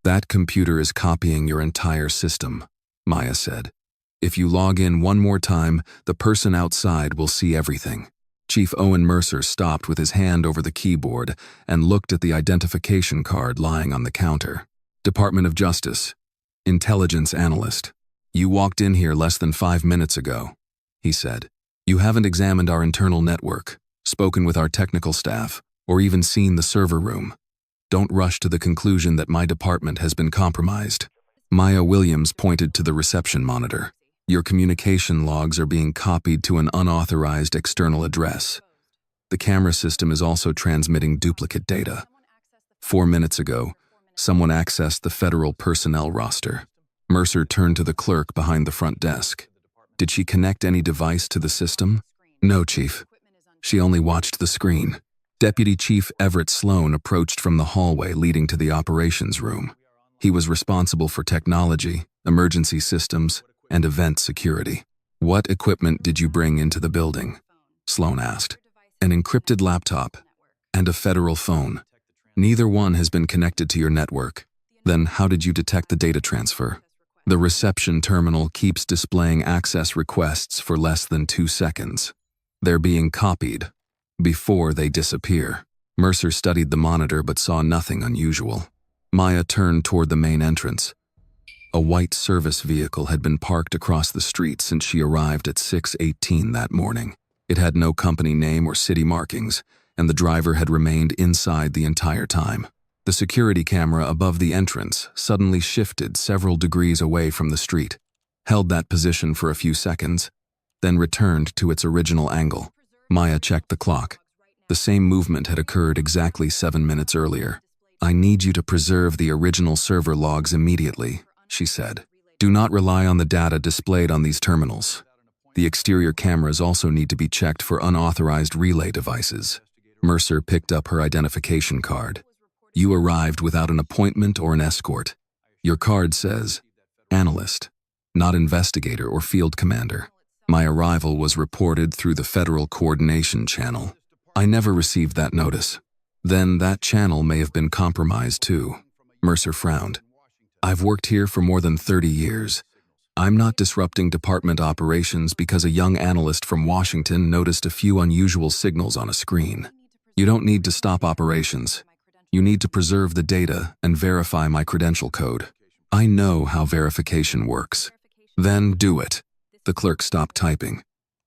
That computer is copying your entire system, Maya said. If you log in one more time, the person outside will see everything. Chief Owen Mercer stopped with his hand over the keyboard and looked at the identification card lying on the counter. Department of Justice. Intelligence analyst. You walked in here less than 5 minutes ago, he said. You haven't examined our internal network, spoken with our technical staff, or even seen the server room. Don't rush to the conclusion that my department has been compromised. Maya Williams pointed to the reception monitor. Your communication logs are being copied to an unauthorized external address. The camera system is also transmitting duplicate data. 4 minutes ago, someone accessed the federal personnel roster. Mercer turned to the clerk behind the front desk. Did she connect any device to the system? No, Chief. She only watched the screen. Deputy Chief Everett Sloan approached from the hallway leading to the operations room. He was responsible for technology, emergency systems, and event security. What equipment did you bring into the building? Sloan asked. An encrypted laptop and a federal phone. Neither one has been connected to your network. Then how did you detect the data transfer? The reception terminal keeps displaying access requests for less than 2 seconds. They're being copied before they disappear. Mercer studied the monitor but saw nothing unusual. Maya turned toward the main entrance. A white service vehicle had been parked across the street since she arrived at 6:18 that morning. It had no company name or city markings, and the driver had remained inside the entire time. The security camera above the entrance suddenly shifted several degrees away from the street, held that position for a few seconds, then returned to its original angle. Maya checked the clock. The same movement had occurred exactly 7 minutes earlier. I need you to preserve the original server logs immediately, she said. Do not rely on the data displayed on these terminals. The exterior cameras also need to be checked for unauthorized relay devices. Mercer picked up her identification card. You arrived without an appointment or an escort. Your card says, analyst, not investigator or field commander. My arrival was reported through the Federal Coordination Channel. I never received that notice. Then that channel may have been compromised too. Mercer frowned. I've worked here for more than 30 years. I'm not disrupting department operations because a young analyst from Washington noticed a few unusual signals on a screen. You don't need to stop operations. You need to preserve the data and verify my credential code. I know how verification works. Then do it. The clerk stopped typing.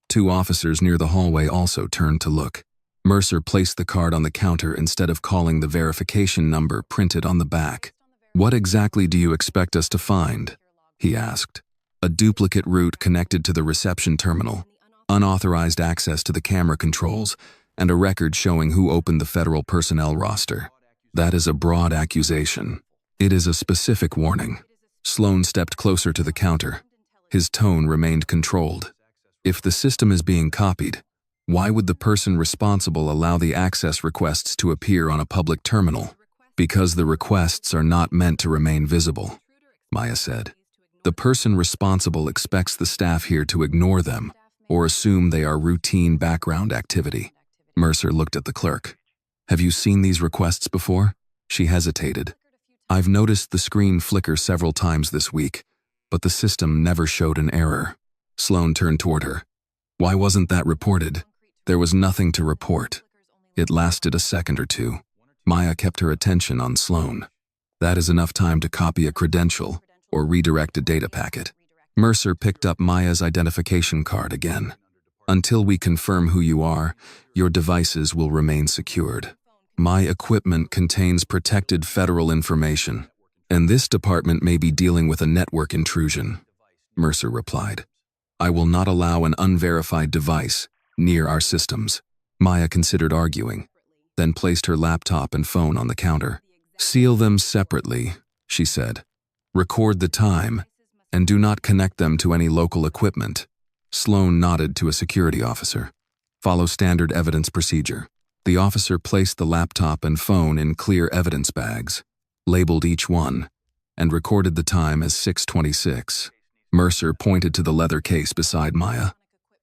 2 officers near the hallway also turned to look. Mercer placed the card on the counter instead of calling the verification number printed on the back. What exactly do you expect us to find? He asked. A duplicate route connected to the reception terminal, unauthorized access to the camera controls, and a record showing who opened the federal personnel roster. That is a broad accusation. It is a specific warning. Sloan stepped closer to the counter. His tone remained controlled. If the system is being copied, why would the person responsible allow the access requests to appear on a public terminal? Because the requests are not meant to remain visible, Maya said. The person responsible expects the staff here to ignore them or assume they are routine background activity. Mercer looked at the clerk. Have you seen these requests before? She hesitated. I've noticed the screen flicker several times this week, but the system never showed an error. Sloan turned toward her. Why wasn't that reported? There was nothing to report. It lasted a second or two. Maya kept her attention on Sloan. That is enough time to copy a credential or redirect a data packet. Mercer picked up Maya's identification card again. Until we confirm who you are, your devices will remain secured. My equipment contains protected federal information, and this department may be dealing with a network intrusion, Mercer replied. I will not allow an unverified device near our systems. Maya considered arguing, then placed her laptop and phone on the counter. Seal them separately, she said. Record the time, and do not connect them to any local equipment. Sloan nodded to a security officer. Follow standard evidence procedure. The officer placed the laptop and phone in clear evidence bags, labeled each one, and recorded the time as 6:26. Mercer pointed to the leather case beside Maya.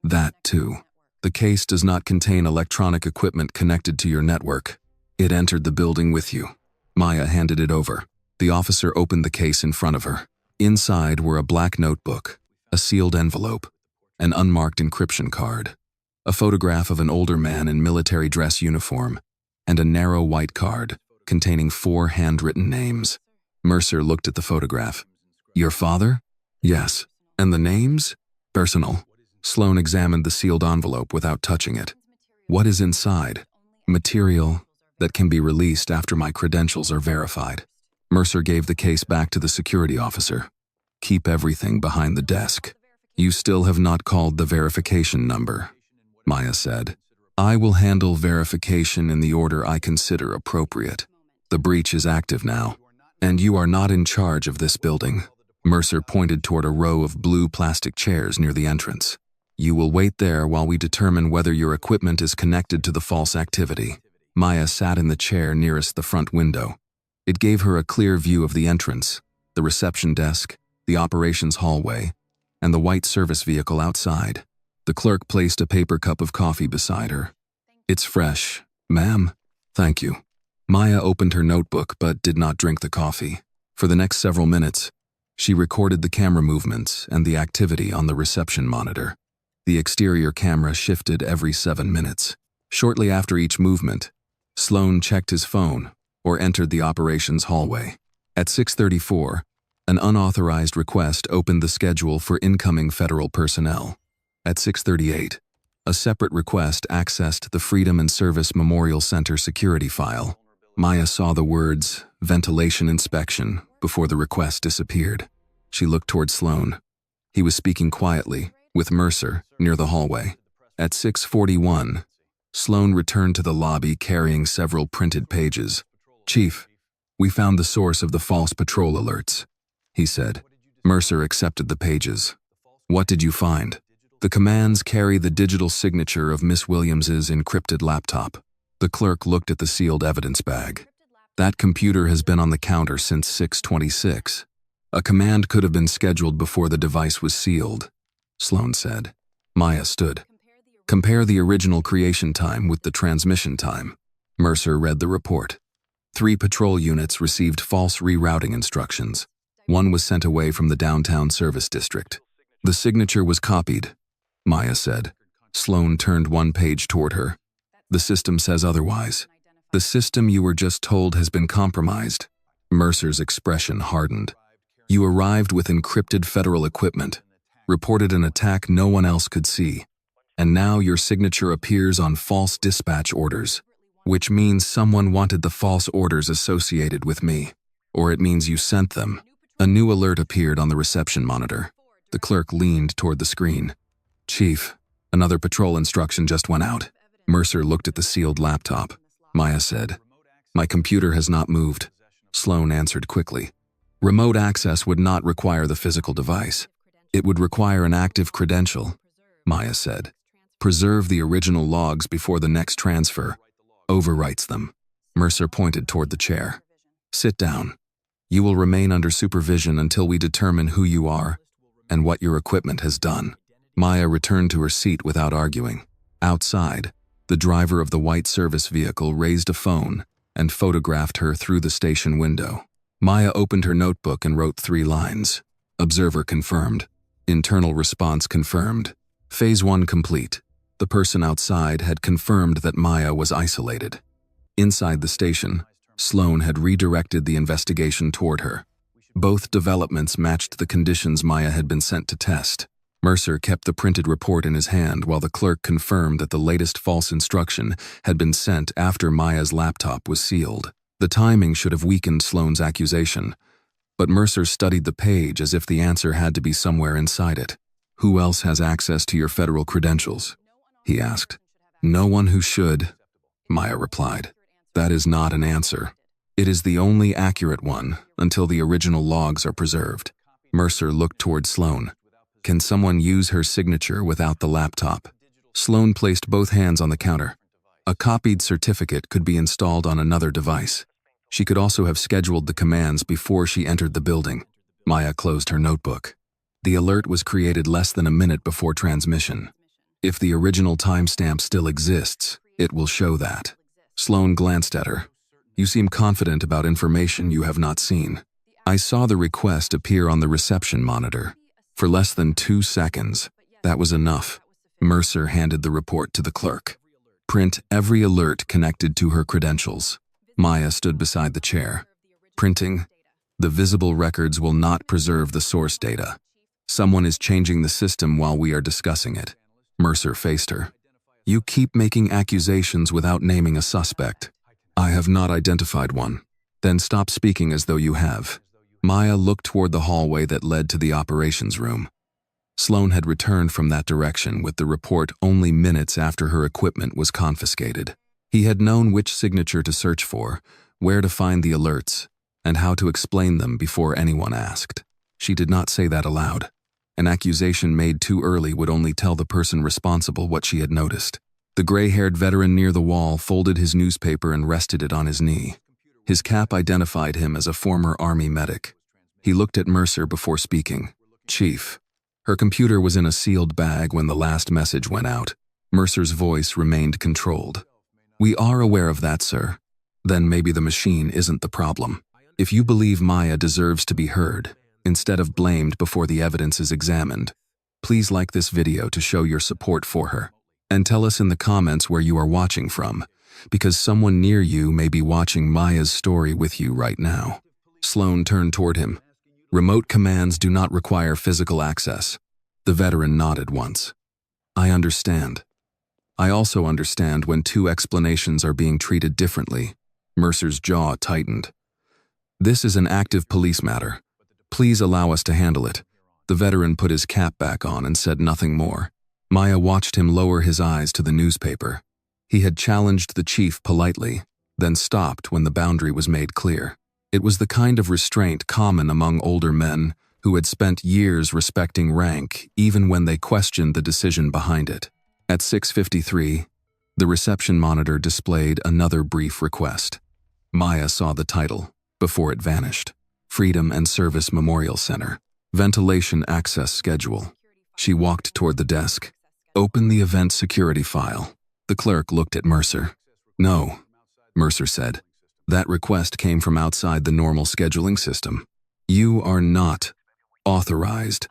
That, too. The case does not contain electronic equipment connected to your network. It entered the building with you. Maya handed it over. The officer opened the case in front of her. Inside were a black notebook, a sealed envelope, an unmarked encryption card, a photograph of an older man in military dress uniform, and a narrow white card containing 4 handwritten names. Mercer looked at the photograph. Your father? Yes. And the names? Personal. Sloan examined the sealed envelope without touching it. What is inside? Material that can be released after my credentials are verified. Mercer gave the case back to the security officer. Keep everything behind the desk. You still have not called the verification number, Maya said. I will handle verification in the order I consider appropriate. The breach is active now, and you are not in charge of this building. Mercer pointed toward a row of blue plastic chairs near the entrance. You will wait there while we determine whether your equipment is connected to the false activity. Maya sat in the chair nearest the front window. It gave her a clear view of the entrance, the reception desk, the operations hallway, and the white service vehicle outside. The clerk placed a paper cup of coffee beside her. It's fresh, ma'am. Thank you. Maya opened her notebook but did not drink the coffee. For the next several minutes, she recorded the camera movements and the activity on the reception monitor. The exterior camera shifted every 7 minutes. Shortly after each movement, Sloan checked his phone or entered the operations hallway. At 6:34, an unauthorized request opened the schedule for incoming federal personnel. At 6:38, a separate request accessed the Freedom and Service Memorial Center security file. Maya saw the words, ventilation inspection, before the request disappeared. She looked toward Sloan. He was speaking quietly, with Mercer, near the hallway. At 6:41, Sloan returned to the lobby carrying several printed pages. Chief, we found the source of the false patrol alerts, he said. Mercer accepted the pages. What did you find? The commands carry the digital signature of Miss Williams's encrypted laptop. The clerk looked at the sealed evidence bag. That computer has been on the counter since 6:26. A command could have been scheduled before the device was sealed, Sloan said. Maya stood. Compare the original creation time with the transmission time. Mercer read the report. 3 patrol units received false rerouting instructions. 1 was sent away from the downtown service district. The signature was copied, Maya said. Sloan turned 1 page toward her. The system says otherwise. The system you were just told has been compromised. Mercer's expression hardened. You arrived with encrypted federal equipment, reported an attack no one else could see, and now your signature appears on false dispatch orders, which means someone wanted the false orders associated with me, or it means you sent them. A new alert appeared on the reception monitor. The clerk leaned toward the screen. Chief, another patrol instruction just went out. Mercer looked at the sealed laptop. Maya said, My computer has not moved. Sloan answered quickly. Remote access would not require the physical device. It would require an active credential, Maya said. Preserve the original logs before the next transfer. Overwrites them. Mercer pointed toward the chair. Sit down. You will remain under supervision until we determine who you are and what your equipment has done. Maya returned to her seat without arguing. Outside, the driver of the white service vehicle raised a phone and photographed her through the station window. Maya opened her notebook and wrote 3 lines. Observer confirmed. Internal response confirmed. Phase 1 complete. The person outside had confirmed that Maya was isolated. Inside the station, Sloan had redirected the investigation toward her. Both developments matched the conditions Maya had been sent to test. Mercer kept the printed report in his hand while the clerk confirmed that the latest false instruction had been sent after Maya's laptop was sealed. The timing should have weakened Sloan's accusation, but Mercer studied the page as if the answer had to be somewhere inside it. Who else has access to your federal credentials? He asked. No one who should, Maya replied. That is not an answer. It is the only accurate one until the original logs are preserved. Mercer looked toward Sloan. Can someone use her signature without the laptop? Sloan placed both hands on the counter. A copied certificate could be installed on another device. She could also have scheduled the commands before she entered the building. Maya closed her notebook. The alert was created less than a minute before transmission. If the original timestamp still exists, it will show that. Sloan glanced at her. You seem confident about information you have not seen. I saw the request appear on the reception monitor. For less than 2 seconds. That was enough. Mercer handed the report to the clerk. Print every alert connected to her credentials. Maya stood beside the chair. Printing. The visible records will not preserve the source data. Someone is changing the system while we are discussing it. Mercer faced her. You keep making accusations without naming a suspect. I have not identified one. Then stop speaking as though you have. Maya looked toward the hallway that led to the operations room. Sloan had returned from that direction with the report only minutes after her equipment was confiscated. He had known which signature to search for, where to find the alerts, and how to explain them before anyone asked. She did not say that aloud. An accusation made too early would only tell the person responsible what she had noticed. The gray-haired veteran near the wall folded his newspaper and rested it on his knee. His cap identified him as a former Army medic. He looked at Mercer before speaking. Chief. Her computer was in a sealed bag when the last message went out. Mercer's voice remained controlled. We are aware of that, sir. Then maybe the machine isn't the problem. If you believe Maya deserves to be heard, instead of blamed before the evidence is examined, please like this video to show your support for her. And tell us in the comments where you are watching from, because someone near you may be watching Maya's story with you right now. Sloan turned toward him. Remote commands do not require physical access. The veteran nodded once. I understand. I also understand when two explanations are being treated differently. Mercer's jaw tightened. This is an active police matter. Please allow us to handle it. The veteran put his cap back on and said nothing more. Maya watched him lower his eyes to the newspaper. He had challenged the chief politely, then stopped when the boundary was made clear. It was the kind of restraint common among older men who had spent years respecting rank even when they questioned the decision behind it. At 6:53, the reception monitor displayed another brief request. Maya saw the title before it vanished. Freedom and Service Memorial Center. Ventilation access schedule. She walked toward the desk. Open the event security file. The clerk looked at Mercer. No, Mercer said. That request came from outside the normal scheduling system. You are not authorized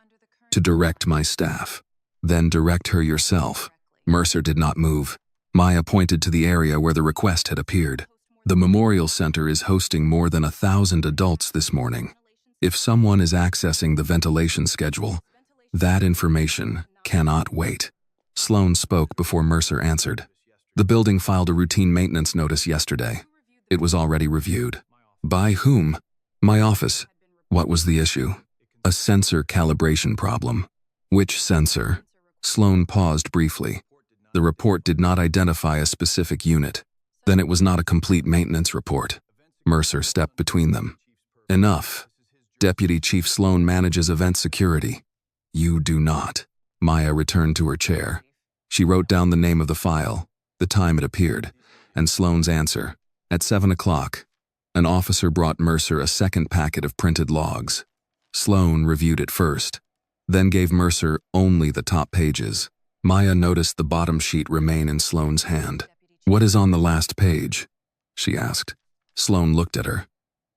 to direct my staff. Then direct her yourself. Mercer did not move. Maya pointed to the area where the request had appeared. The Memorial Center is hosting more than 1,000 adults this morning. If someone is accessing the ventilation schedule, that information cannot wait. Sloan spoke before Mercer answered. The building filed a routine maintenance notice yesterday. It was already reviewed. By whom? My office. What was the issue? A sensor calibration problem. Which sensor? Sloan paused briefly. The report did not identify a specific unit. Then it was not a complete maintenance report. Mercer stepped between them. Enough. Deputy Chief Sloan manages event security. You do not. Maya returned to her chair. She wrote down the name of the file, the time it appeared, and Sloan's answer. At 7 o'clock, an officer brought Mercer a second packet of printed logs. Sloan reviewed it first, then gave Mercer only the top pages. Maya noticed the bottom sheet remain in Sloan's hand. What is on the last page? She asked. Sloan looked at her.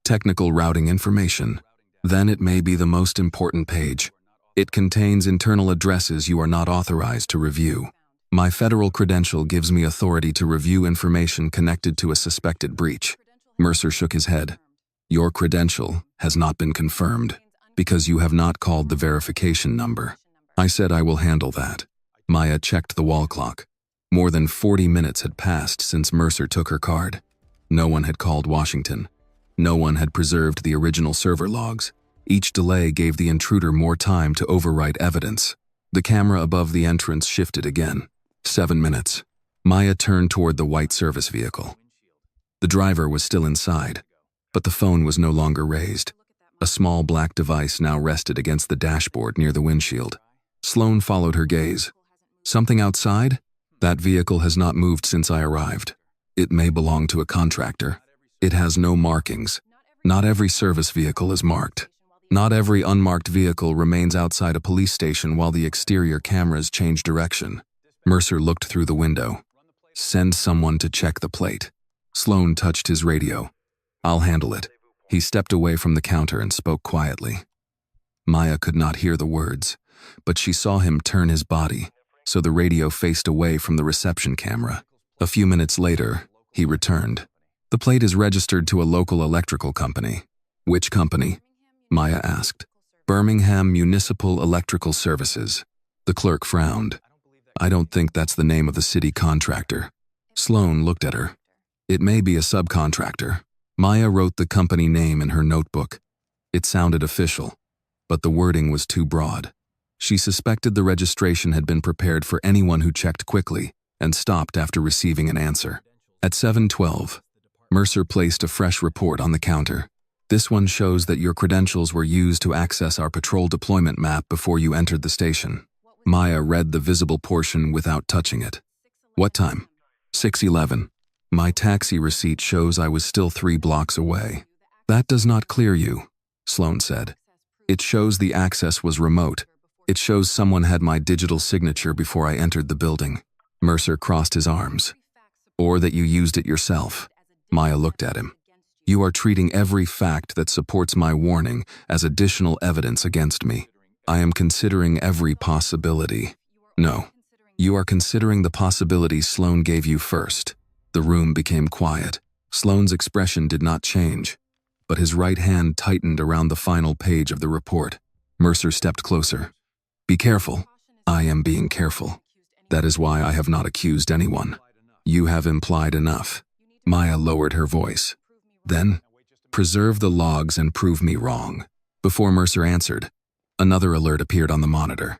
Technical routing information. Then it may be the most important page. It contains internal addresses you are not authorized to review. My federal credential gives me authority to review information connected to a suspected breach. Mercer shook his head. Your credential has not been confirmed because you have not called the verification number. I said I will handle that. Maya checked the wall clock. More than 40 minutes had passed since Mercer took her card. No one had called Washington. No one had preserved the original server logs. Each delay gave the intruder more time to overwrite evidence. The camera above the entrance shifted again. 7 minutes. Maya turned toward the white service vehicle. The driver was still inside, but the phone was no longer raised. A small black device now rested against the dashboard near the windshield. Sloan followed her gaze. Something outside? That vehicle has not moved since I arrived. It may belong to a contractor. It has no markings. Not every service vehicle is marked. Not every unmarked vehicle remains outside a police station while the exterior cameras change direction. Mercer looked through the window. Send someone to check the plate. Sloan touched his radio. I'll handle it. He stepped away from the counter and spoke quietly. Maya could not hear the words, but she saw him turn his body, so the radio faced away from the reception camera. A few minutes later, he returned. "The plate is registered to a local electrical company." "Which company?" Maya asked. "Birmingham Municipal Electrical Services." The clerk frowned. "I don't think that's the name of the city contractor." Sloan looked at her. "It may be a subcontractor." Maya wrote the company name in her notebook. It sounded official, but the wording was too broad. She suspected the registration had been prepared for anyone who checked quickly and stopped after receiving an answer. At 7:12, Mercer placed a fresh report on the counter. "This one shows that your credentials were used to access our patrol deployment map before you entered the station." Maya read the visible portion without touching it. "What time?" 6:11. "My taxi receipt shows I was still 3 blocks away." "That does not clear you," Sloan said. "It shows the access was remote. It shows someone had my digital signature before I entered the building." Mercer crossed his arms. "Or that you used it yourself." Maya looked at him. "You are treating every fact that supports my warning as additional evidence against me." "I am considering every possibility." "No. You are considering the possibility Sloan gave you first." The room became quiet. Sloan's expression did not change, but his right hand tightened around the final page of the report. Mercer stepped closer. "Be careful." "I am being careful. That is why I have not accused anyone." "You have implied enough." Maya lowered her voice. "Then, preserve the logs and prove me wrong." Before Mercer answered, another alert appeared on the monitor.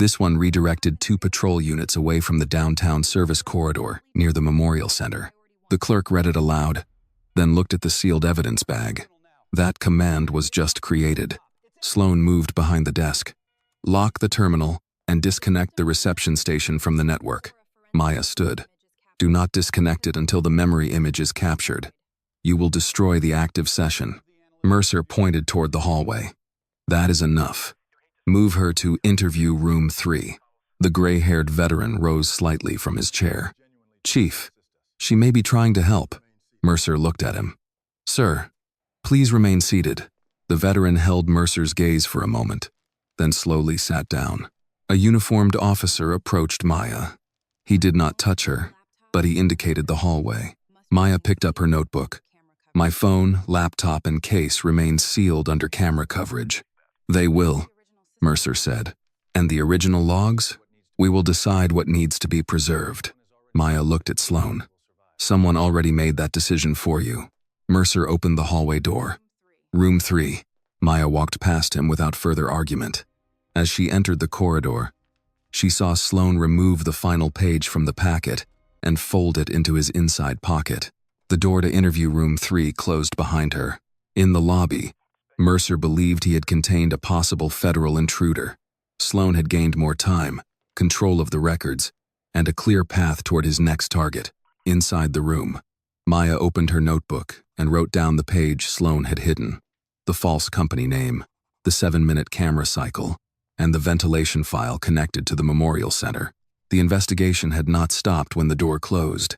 This one redirected 2 patrol units away from the downtown service corridor near the Memorial Center. The clerk read it aloud, then looked at the sealed evidence bag. That command was just created. Sloan moved behind the desk. "Lock the terminal and disconnect the reception station from the network." Maya stood. "Do not disconnect it until the memory image is captured. You will destroy the active session." Mercer pointed toward the hallway. "That is enough. Move her to interview room 3. The gray-haired veteran rose slightly from his chair. "Chief, she may be trying to help." Mercer looked at him. "Sir, please remain seated." The veteran held Mercer's gaze for a moment, then slowly sat down. A uniformed officer approached Maya. He did not touch her, but he indicated the hallway. Maya picked up her notebook. "My phone, laptop, and case remain sealed under camera coverage." "They will," Mercer said. "And the original logs? We will decide what needs to be preserved." Maya looked at Sloan. "Someone already made that decision for you." Mercer opened the hallway door. "Room 3. Maya walked past him without further argument. As she entered the corridor, she saw Sloan remove the final page from the packet and fold it into his inside pocket. The door to interview room 3 closed behind her. In the lobby, Mercer believed he had contained a possible federal intruder. Sloan had gained more time, control of the records, and a clear path toward his next target. Inside the room, Maya opened her notebook and wrote down the page Sloan had hidden: the false company name, the 7-minute camera cycle, and the ventilation file connected to the Memorial Center. The investigation had not stopped when the door closed.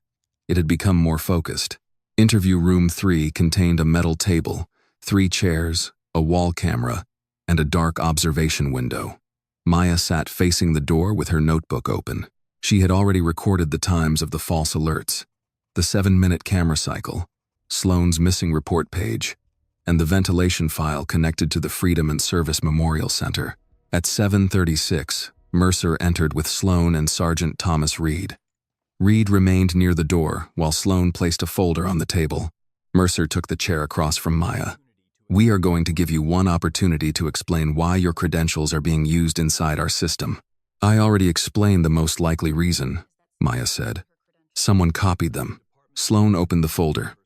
It had become more focused. Interview room 3 contained a metal table, 3 chairs, a wall camera, and a dark observation window. Maya sat facing the door with her notebook open. She had already recorded the times of the false alerts, the 7-minute camera cycle, Sloan's missing report page, and the ventilation file connected to the Freedom and Service Memorial Center. At 7:36, Mercer entered with Sloan and Sergeant Thomas Reed. Reed remained near the door while Sloan placed a folder on the table. Mercer took the chair across from Maya. "We are going to give you one opportunity to explain why your credentials are being used inside our system." "I already explained the most likely reason," Maya said. "Someone copied them." Sloan opened the folder.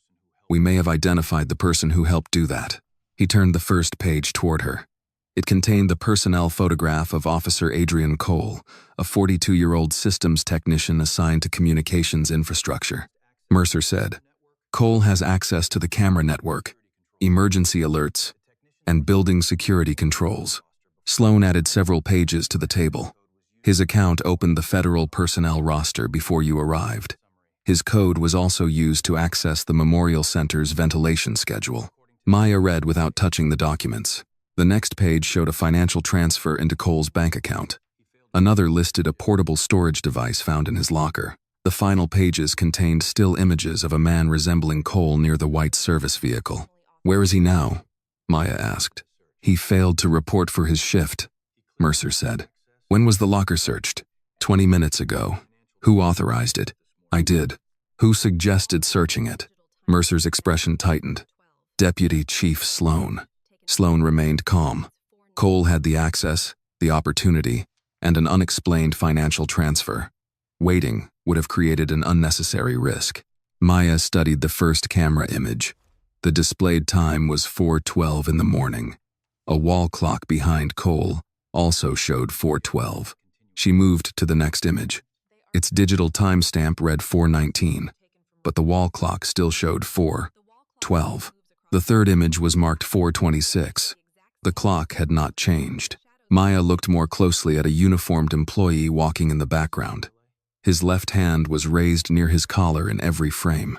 "We may have identified the person who helped do that." He turned the first page toward her. It contained the personnel photograph of Officer Adrian Cole, a 42-year-old systems technician assigned to communications infrastructure. Mercer said, "Cole has access to the camera network, emergency alerts, and building security controls." Sloan added several pages to the table. His account opened the federal personnel roster before you arrived. His code was also used to access the Memorial Center's ventilation schedule. Maya read without touching the documents. The next page showed a financial transfer into Cole's bank account. Another listed a portable storage device found in his locker. The final pages contained still images of a man resembling Cole near the white service vehicle. "Where is he now?" Maya asked. "He failed to report for his shift," Mercer said. "When was the locker searched?" 20 minutes ago. "Who authorized it?" "I did." "Who suggested searching it?" Mercer's expression tightened. "Deputy Chief Sloan." Sloan remained calm. Cole had the access, the opportunity, and an unexplained financial transfer. Waiting would have created an unnecessary risk. Maya studied the first camera image. The displayed time was 4:12 in the morning. A wall clock behind Cole also showed 4:12. She moved to the next image. Its digital timestamp read 4:19, but the wall clock still showed 4:12. The third image was marked 4:26. The clock had not changed. Maya looked more closely at a uniformed employee walking in the background. His left hand was raised near his collar in every frame.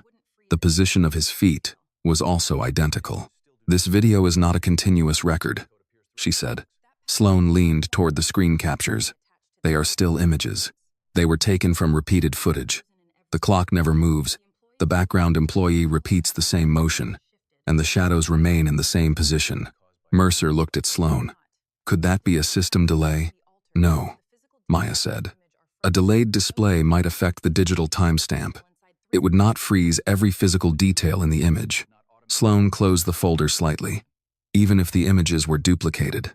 The position of his feet was also identical. "This video is not a continuous record," she said. Sloan leaned toward the screen captures. "They are still images. They were taken from repeated footage. The clock never moves. The background employee repeats the same motion, and the shadows remain in the same position." Mercer looked at Sloan. "Could that be a system delay?" "No," Maya said. "A delayed display might affect the digital timestamp. It would not freeze every physical detail in the image." Sloan closed the folder slightly. "Even if the images were duplicated,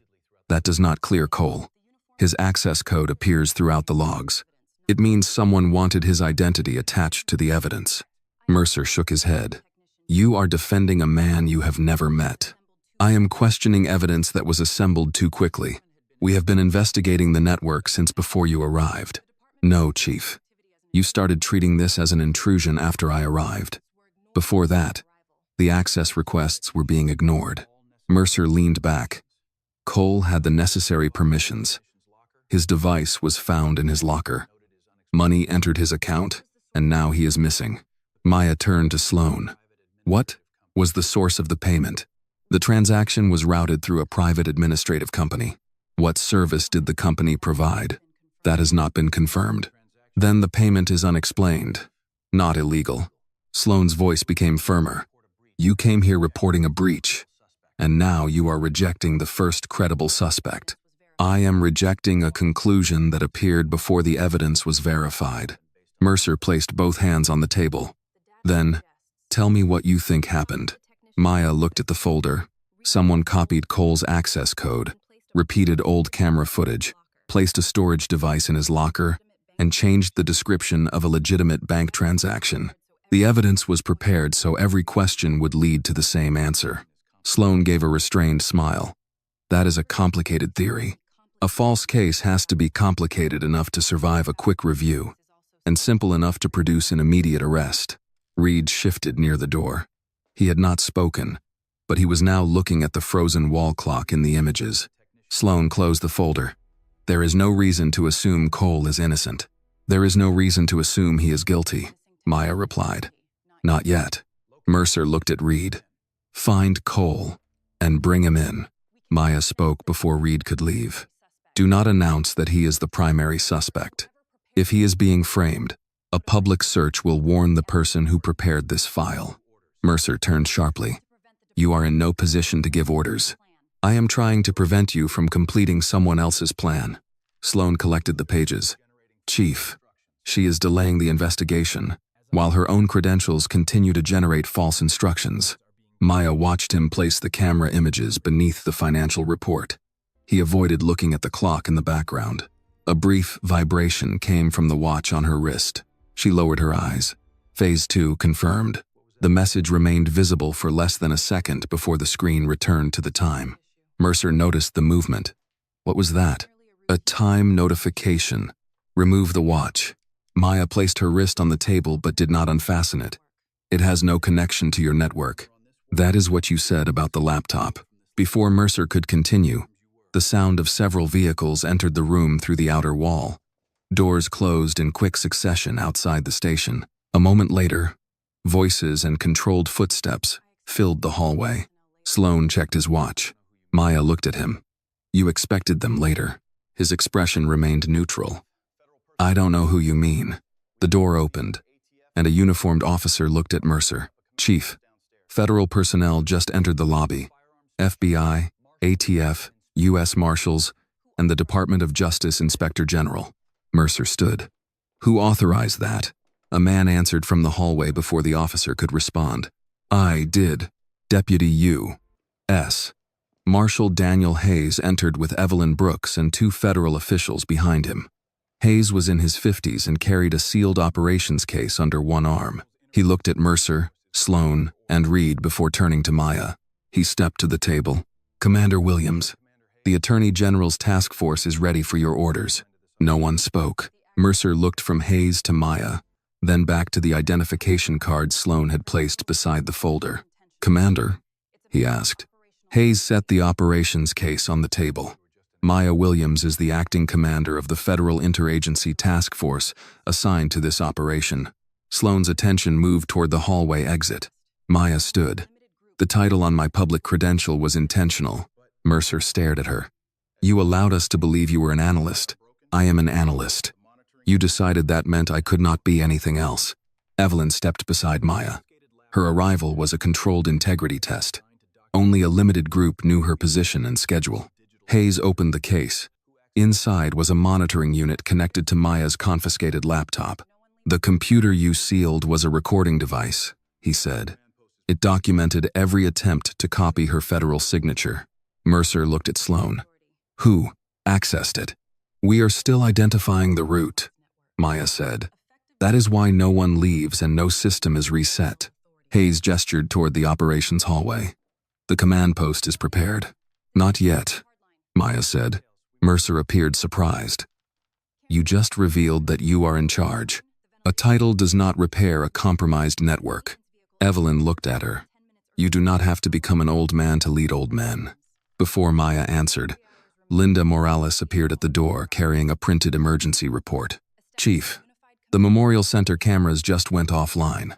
that does not clear Cole. His access code appears throughout the logs. It means someone wanted his identity attached to the evidence." Mercer shook his head. "You are defending a man you have never met. I am questioning evidence that was assembled too quickly. We have been investigating the network since before you arrived." "No, Chief. You started treating this as an intrusion after I arrived. Before that, the access requests were being ignored." Mercer leaned back. Cole had the necessary permissions. His device was found in his locker. Money entered his account, and now he is missing. Maya turned to Sloan. "What was the source of the payment?" "The transaction was routed through a private administrative company." "What service did the company provide?" "That has not been confirmed." "Then the payment is unexplained, not illegal." Sloan's voice became firmer. "You came here reporting a breach, and now you are rejecting the first credible suspect." "I am rejecting a conclusion that appeared before the evidence was verified." Mercer placed both hands on the table. "Then, tell me what you think happened." Maya looked at the folder. Someone copied Cole's access code, repeated old camera footage, placed a storage device in his locker, and changed the description of a legitimate bank transaction. The evidence was prepared so every question would lead to the same answer. Sloan gave a restrained smile. "That is a complicated theory. A false case has to be complicated enough to survive a quick review, and simple enough to produce an immediate arrest." Reed shifted near the door. He had not spoken, but he was now looking at the frozen wall clock in the images. Sloan closed the folder. "There is no reason to assume Cole is innocent." "There is no reason to assume he is guilty," Maya replied. "Not yet." Mercer looked at Reed. "Find Cole and bring him in." Maya spoke before Reed could leave. "Do not announce that he is the primary suspect. If he is being framed, a public search will warn the person who prepared this file." Mercer turned sharply. "You are in no position to give orders. I am trying to prevent you from completing someone else's plan." Sloan collected the pages. "Chief, she is delaying the investigation, while her own credentials continue to generate false instructions." Maya watched him place the camera images beneath the financial report. He avoided looking at the clock in the background. A brief vibration came from the watch on her wrist. She lowered her eyes. Phase 2 confirmed. The message remained visible for less than a second before the screen returned to the time. Mercer noticed the movement. "What was that?" "A time notification. Remove the watch." Maya placed her wrist on the table but did not unfasten it. "It has no connection to your network." "That is what you said about the laptop." Before Mercer could continue, the sound of several vehicles entered the room through the outer wall. Doors closed in quick succession outside the station. A moment later, voices and controlled footsteps filled the hallway. Sloan checked his watch. Maya looked at him. You expected them later. His expression remained neutral. I don't know who you mean. The door opened, and a uniformed officer looked at Mercer. Chief, federal personnel just entered the lobby. FBI, ATF, U.S. Marshals, and the Department of Justice Inspector General. Mercer stood. Who authorized that? A man answered from the hallway before the officer could respond. I did. Deputy U.S. Marshal Daniel Hayes entered with Evelyn Brooks and 2 federal officials behind him. Hayes was in his 50s and carried a sealed operations case under one arm. He looked at Mercer, Sloan, and Reed before turning to Maya. He stepped to the table. Commander Williams, the Attorney General's task force is ready for your orders. No one spoke. Mercer looked from Hayes to Maya, then back to the identification card Sloan had placed beside the folder. Commander? He asked. Hayes set the operations case on the table. Maya Williams is the acting commander of the Federal Interagency Task Force assigned to this operation. Sloan's attention moved toward the hallway exit. Maya stood. The title on my public credential was intentional. Mercer stared at her. You allowed us to believe you were an analyst. I am an analyst. You decided that meant I could not be anything else. Evelyn stepped beside Maya. Her arrival was a controlled integrity test. Only a limited group knew her position and schedule. Hayes opened the case. Inside was a monitoring unit connected to Maya's confiscated laptop. The computer you sealed was a recording device, he said. It documented every attempt to copy her federal signature. Mercer looked at Sloan. Who accessed it? We are still identifying the root, Maya said. That is why no one leaves and no system is reset. Hayes gestured toward the operations hallway. The command post is prepared. Not yet, Maya said. Mercer appeared surprised. You just revealed that you are in charge. A title does not repair a compromised network. Evelyn looked at her. You do not have to become an old man to lead old men. Before Maya answered, Linda Morales appeared at the door carrying a printed emergency report. Chief, the Memorial Center cameras just went offline.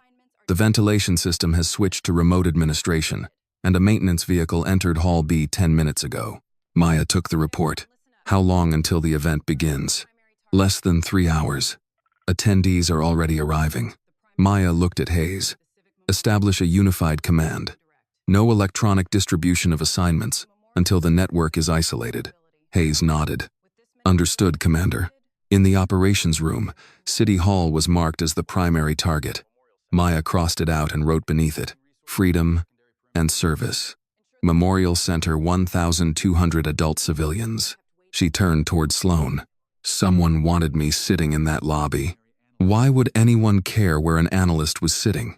The ventilation system has switched to remote administration, and a maintenance vehicle entered Hall B 10 minutes ago. Maya took the report. How long until the event begins? Less than 3 hours. Attendees are already arriving. Maya looked at Hayes. Establish a unified command. No electronic distribution of assignments until the network is isolated. Hayes nodded. Understood, Commander. In the operations room, City Hall was marked as the primary target. Maya crossed it out and wrote beneath it, Freedom and Service. Memorial Center 1,200 adult civilians. She turned toward Sloan. Someone wanted me sitting in that lobby. Why would anyone care where an analyst was sitting?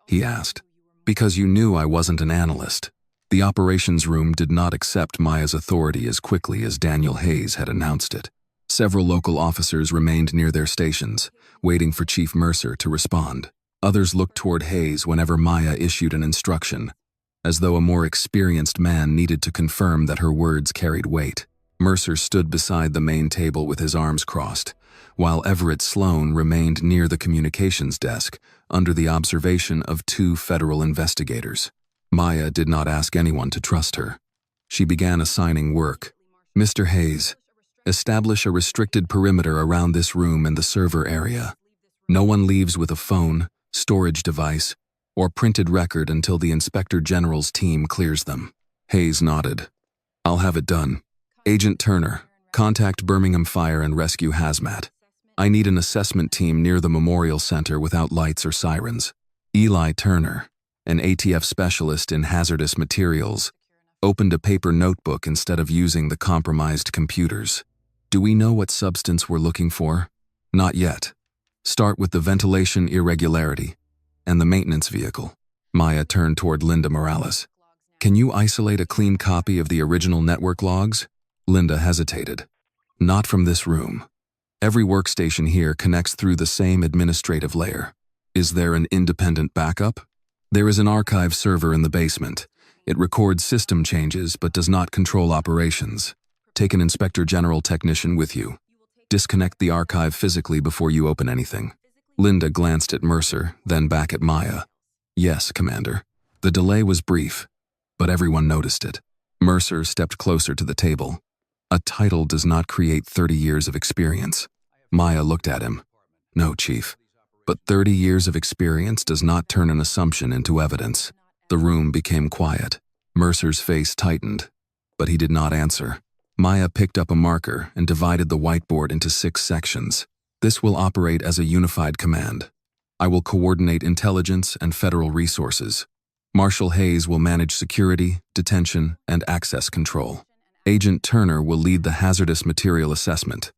He asked. Because you knew I wasn't an analyst. The operations room did not accept Maya's authority as quickly as Daniel Hayes had announced it. Several local officers remained near their stations, waiting for Chief Mercer to respond. Others looked toward Hayes whenever Maya issued an instruction, as though a more experienced man needed to confirm that her words carried weight. Mercer stood beside the main table with his arms crossed, while Everett Sloan remained near the communications desk under the observation of 2 federal investigators. Maya did not ask anyone to trust her. She began assigning work. Mr. Hayes, establish a restricted perimeter around this room and the server area. No one leaves with a phone, storage device, or printed record until the Inspector General's team clears them. Hayes nodded. I'll have it done. Agent Turner, contact Birmingham Fire and Rescue Hazmat. I need an assessment team near the Memorial Center without lights or sirens. Eli Turner, an ATF specialist in hazardous materials, opened a paper notebook instead of using the compromised computers. Do we know what substance we're looking for? Not yet. Start with the ventilation irregularity and the maintenance vehicle. Maya turned toward Linda Morales. Can you isolate a clean copy of the original network logs? Linda hesitated. Not from this room. Every workstation here connects through the same administrative layer. Is there an independent backup? There is an archive server in the basement. It records system changes but does not control operations. Take an Inspector General technician with you. Disconnect the archive physically before you open anything. Linda glanced at Mercer, then back at Maya. Yes, Commander. The delay was brief. but everyone noticed it. Mercer stepped closer to the table. A title does not create 30 years of experience. Maya looked at him. No, Chief. But 30 years of experience does not turn an assumption into evidence. The room became quiet. Mercer's face tightened, but he did not answer. Maya picked up a marker and divided the whiteboard into 6 sections. This will operate as a unified command. I will coordinate intelligence and federal resources. Marshal Hayes will manage security, detention, and access control. Agent Turner will lead the hazardous material assessment.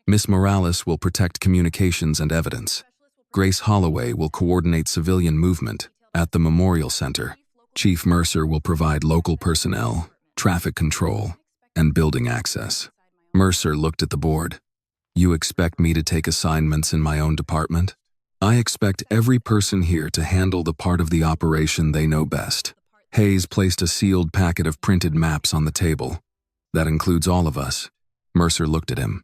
Miss Morales will protect communications and evidence. Grace Holloway will coordinate civilian movement at the Memorial Center. Chief Mercer will provide local personnel, traffic control, and building access. Mercer looked at the board. You expect me to take assignments in my own department? I expect every person here to handle the part of the operation they know best. Hayes placed a sealed packet of printed maps on the table. That includes all of us. Mercer looked at him.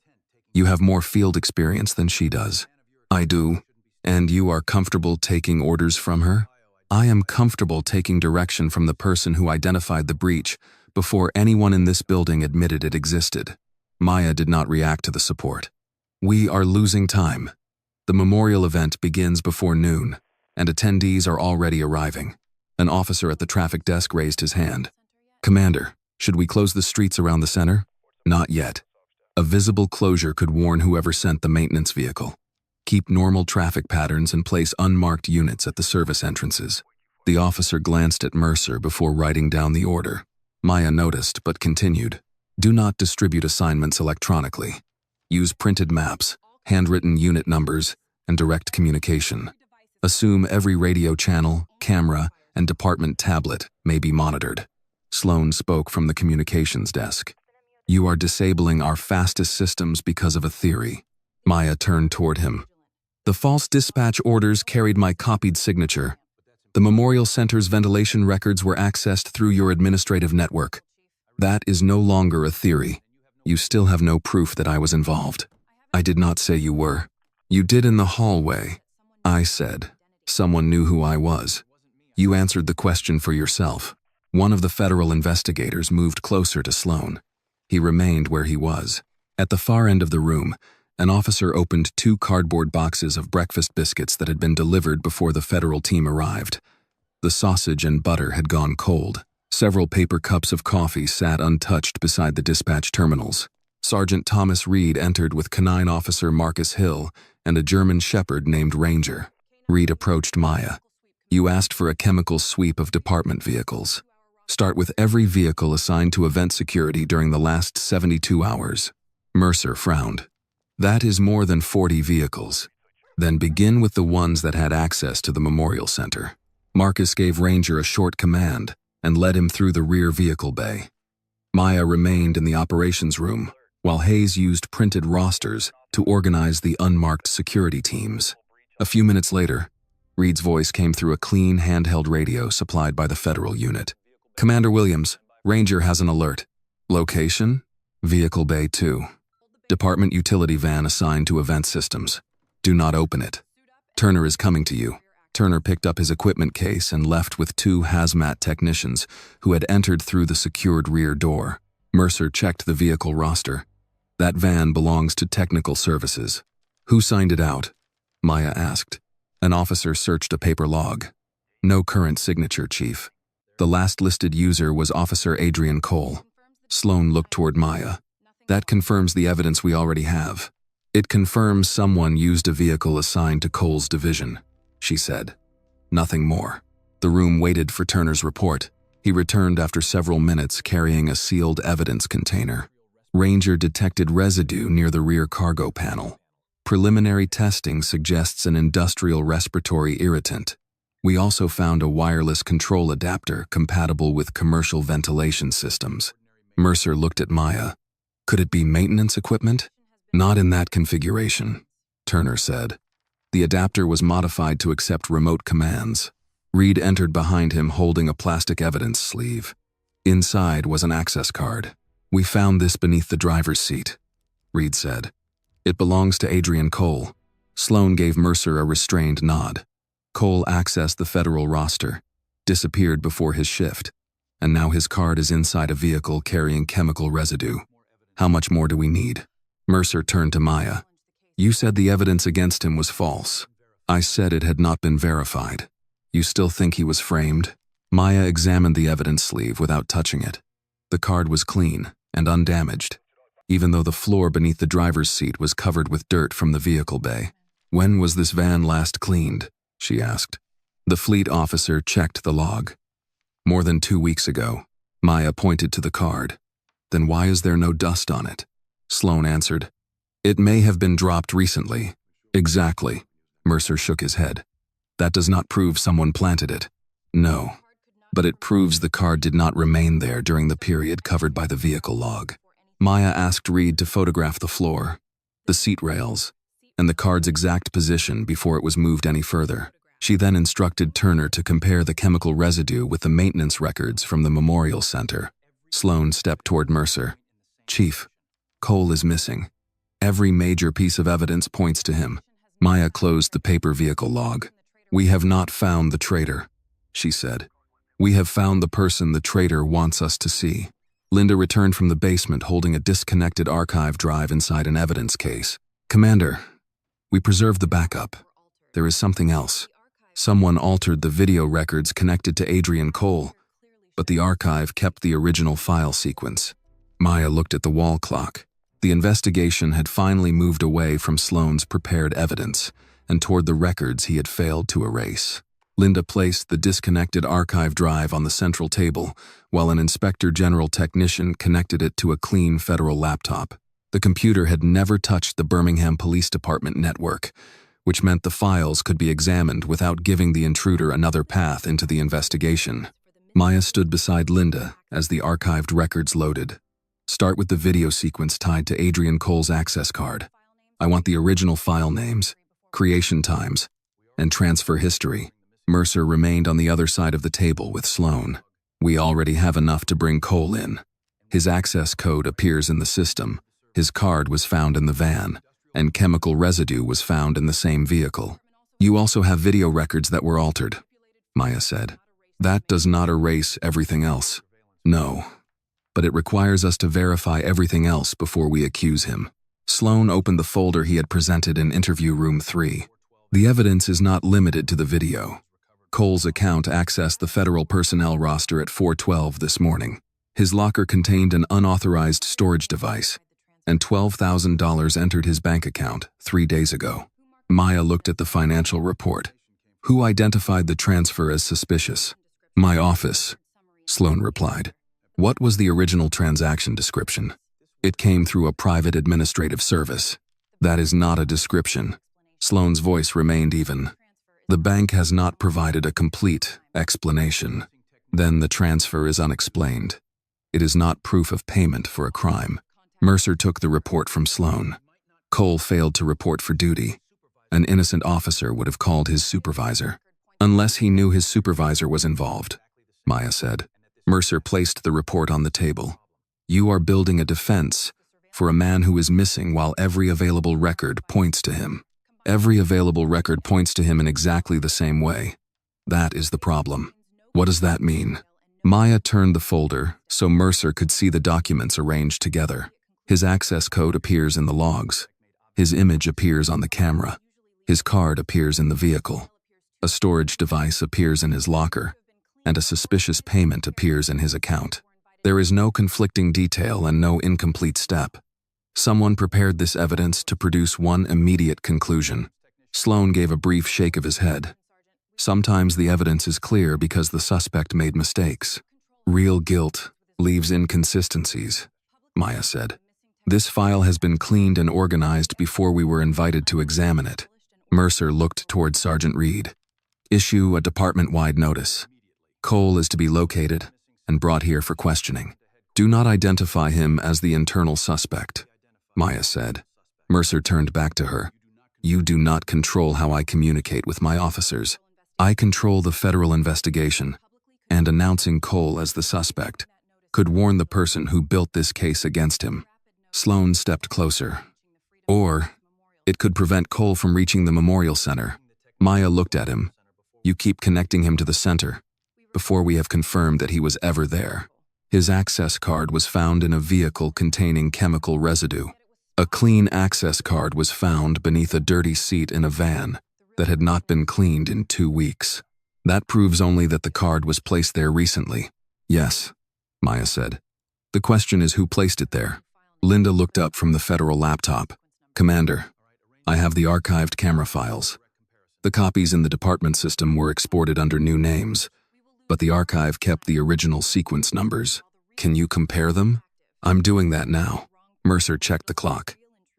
You have more field experience than she does. I do. And you are comfortable taking orders from her? I am comfortable taking direction from the person who identified the breach before anyone in this building admitted it existed. Maya did not react to the support. We are losing time. The memorial event begins before noon, and attendees are already arriving. An officer at the traffic desk raised his hand. Commander, should we close the streets around the center? Not yet. A visible closure could warn whoever sent the maintenance vehicle. Keep normal traffic patterns and place unmarked units at the service entrances. The officer glanced at Mercer before writing down the order. Maya noticed but continued. Do not distribute assignments electronically. Use printed maps, handwritten unit numbers, and direct communication. Assume every radio channel, camera, and department tablet may be monitored. Sloan spoke from the communications desk. You are disabling our fastest systems because of a theory. Maya turned toward him. The false dispatch orders carried my copied signature. The Memorial Center's ventilation records were accessed through your administrative network. That is no longer a theory. You still have no proof that I was involved. I did not say you were. You did in the hallway. I said, someone knew who I was. You answered the question for yourself. One of the federal investigators moved closer to Sloan. He remained where he was. At the far end of the room, an officer opened 2 cardboard boxes of breakfast biscuits that had been delivered before the federal team arrived. The sausage and butter had gone cold. Several paper cups of coffee sat untouched beside the dispatch terminals. Sergeant Thomas Reed entered with Canine Officer Marcus Hill and a German shepherd named Ranger. Reed approached Maya. You asked for a chemical sweep of department vehicles. Start with every vehicle assigned to event security during the last 72 hours. Mercer frowned. That is more than 40 vehicles. Then begin with the ones that had access to the Memorial Center. Marcus gave Ranger a short command and led him through the rear vehicle bay. Maya remained in the operations room, while Hayes used printed rosters to organize the unmarked security teams. A few minutes later, Reed's voice came through a clean handheld radio supplied by the federal unit. Commander Williams, Ranger has an alert. Location? Vehicle Bay 2. Department utility van assigned to event systems. Do not open it. Turner is coming to you. Turner picked up his equipment case and left with 2 hazmat technicians who had entered through the secured rear door. Mercer checked the vehicle roster. That van belongs to technical services. Who signed it out? Maya asked. An officer searched a paper log. No current signature, Chief. The last listed user was Officer Adrian Cole. Sloan looked toward Maya. That confirms the evidence we already have. It confirms someone used a vehicle assigned to Cole's division, she said. Nothing more. The room waited for Turner's report. He returned after several minutes carrying a sealed evidence container. Ranger detected residue near the rear cargo panel. Preliminary testing suggests an industrial respiratory irritant. We also found a wireless control adapter compatible with commercial ventilation systems. Mercer looked at Maya. Could it be maintenance equipment? Not in that configuration, Turner said. The adapter was modified to accept remote commands. Reed entered behind him holding a plastic evidence sleeve. Inside was an access card. We found this beneath the driver's seat, Reed said. It belongs to Adrian Cole. Sloan gave Mercer a restrained nod. Cole accessed the federal roster, disappeared before his shift. and now his card is inside a vehicle carrying chemical residue. How much more do we need? Mercer turned to Maya. You said the evidence against him was false. I said it had not been verified. You still think he was framed? Maya examined the evidence sleeve without touching it. The card was clean and undamaged, even though the floor beneath the driver's seat was covered with dirt from the vehicle bay. When was this van last cleaned? She asked. The fleet officer checked the log. More than 2 weeks ago. Maya pointed to the card. Then why is there no dust on it? Sloan answered. It may have been dropped recently. Exactly. Mercer shook his head. That does not prove someone planted it. No. But it proves the card did not remain there during the period covered by the vehicle log. Maya asked Reed to photograph the floor, the seat rails, and the card's exact position before it was moved any further. She then instructed Turner to compare the chemical residue with the maintenance records from the Memorial Center. Sloan stepped toward Mercer. Chief, Cole is missing. Every major piece of evidence points to him. Maya closed the paper vehicle log. We have not found the traitor, she said. We have found the person the traitor wants us to see. Linda returned from the basement holding a disconnected archive drive inside an evidence case. Commander, we preserved the backup. There is something else. Someone altered the video records connected to Adrian Cole, but the archive kept the original file sequence. Maya looked at the wall clock. The investigation had finally moved away from Sloan's prepared evidence and toward the records he had failed to erase. Linda placed the disconnected archive drive on the central table, while an inspector general technician connected it to a clean federal laptop. The computer had never touched the Birmingham Police Department network, which meant the files could be examined without giving the intruder another path into the investigation. Maya stood beside Linda as the archived records loaded. Start with the video sequence tied to Adrian Cole's access card. I want the original file names, creation times, and transfer history. Mercer remained on the other side of the table with Sloan. We already have enough to bring Cole in. His access code appears in the system. His card was found in the van, and chemical residue was found in the same vehicle. You also have video records that were altered, Maya said. That does not erase everything else. No. But it requires us to verify everything else before we accuse him. Sloan opened the folder he had presented in interview room 3. The evidence is not limited to the video. Cole's account accessed the federal personnel roster at 4:12 this morning. His locker contained an unauthorized storage device, and $12,000 entered his bank account 3 days ago. Maya looked at the financial report. Who identified the transfer as suspicious? My office, Sloan replied. What was the original transaction description? It came through a private administrative service. That is not a description. Sloan's voice remained even. The bank has not provided a complete explanation. Then the transfer is unexplained. It is not proof of payment for a crime. Mercer took the report from Sloan. Cole failed to report for duty. An innocent officer would have called his supervisor. Unless he knew his supervisor was involved, Maya said. Mercer placed the report on the table. You are building a defense for a man who is missing while every available record points to him. Every available record points to him in exactly the same way. That is the problem. What does that mean? Maya turned the folder so Mercer could see the documents arranged together. His access code appears in the logs. His image appears on the camera. His card appears in the vehicle. A storage device appears in his locker, and a suspicious payment appears in his account. There is no conflicting detail and no incomplete step. Someone prepared this evidence to produce one immediate conclusion. Sloan gave a brief shake of his head. Sometimes the evidence is clear because the suspect made mistakes. Real guilt leaves inconsistencies, Maya said. This file has been cleaned and organized before we were invited to examine it. Mercer looked toward Sergeant Reed. Issue a department-wide notice. Cole is to be located and brought here for questioning. Do not identify him as the internal suspect, Maya said. Mercer turned back to her. You do not control how I communicate with my officers. I control the federal investigation, and announcing Cole as the suspect could warn the person who built this case against him. Sloan stepped closer. Or it could prevent Cole from reaching the Memorial Center. Maya looked at him. You keep connecting him to the center, before we have confirmed that he was ever there. His access card was found in a vehicle containing chemical residue. A clean access card was found beneath a dirty seat in a van that had not been cleaned in 2 weeks. That proves only that the card was placed there recently. Yes, Maya said. The question is who placed it there. Linda looked up from the federal laptop. Commander, I have the archived camera files. The copies in the department system were exported under new names, but the archive kept the original sequence numbers. Can you compare them? I'm doing that now. Mercer checked the clock.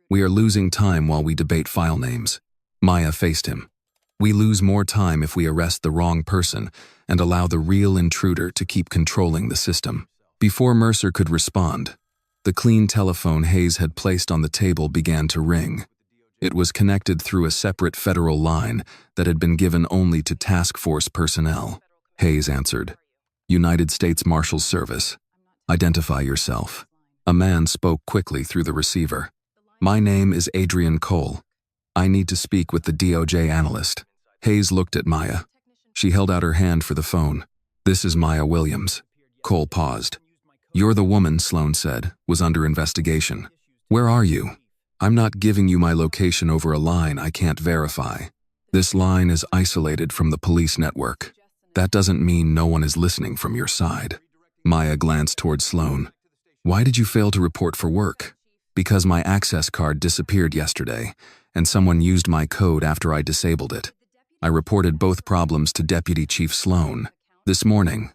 We are losing time while we debate file names. Maya faced him. We lose more time if we arrest the wrong person and allow the real intruder to keep controlling the system. Before Mercer could respond, the clean telephone Hayes had placed on the table began to ring. It was connected through a separate federal line that had been given only to task force personnel. Hayes answered. United States Marshals Service. Identify yourself. A man spoke quickly through the receiver. My name is Adrian Cole. I need to speak with the DOJ analyst. Hayes looked at Maya. She held out her hand for the phone. This is Maya Williams. Cole paused. You're the woman, Sloan said, was under investigation. Where are you? I'm not giving you my location over a line I can't verify. This line is isolated from the police network. That doesn't mean no one is listening from your side. Maya glanced toward Sloan. Why did you fail to report for work? Because my access card disappeared yesterday, and someone used my code after I disabled it. I reported both problems to Deputy Chief Sloan. This morning,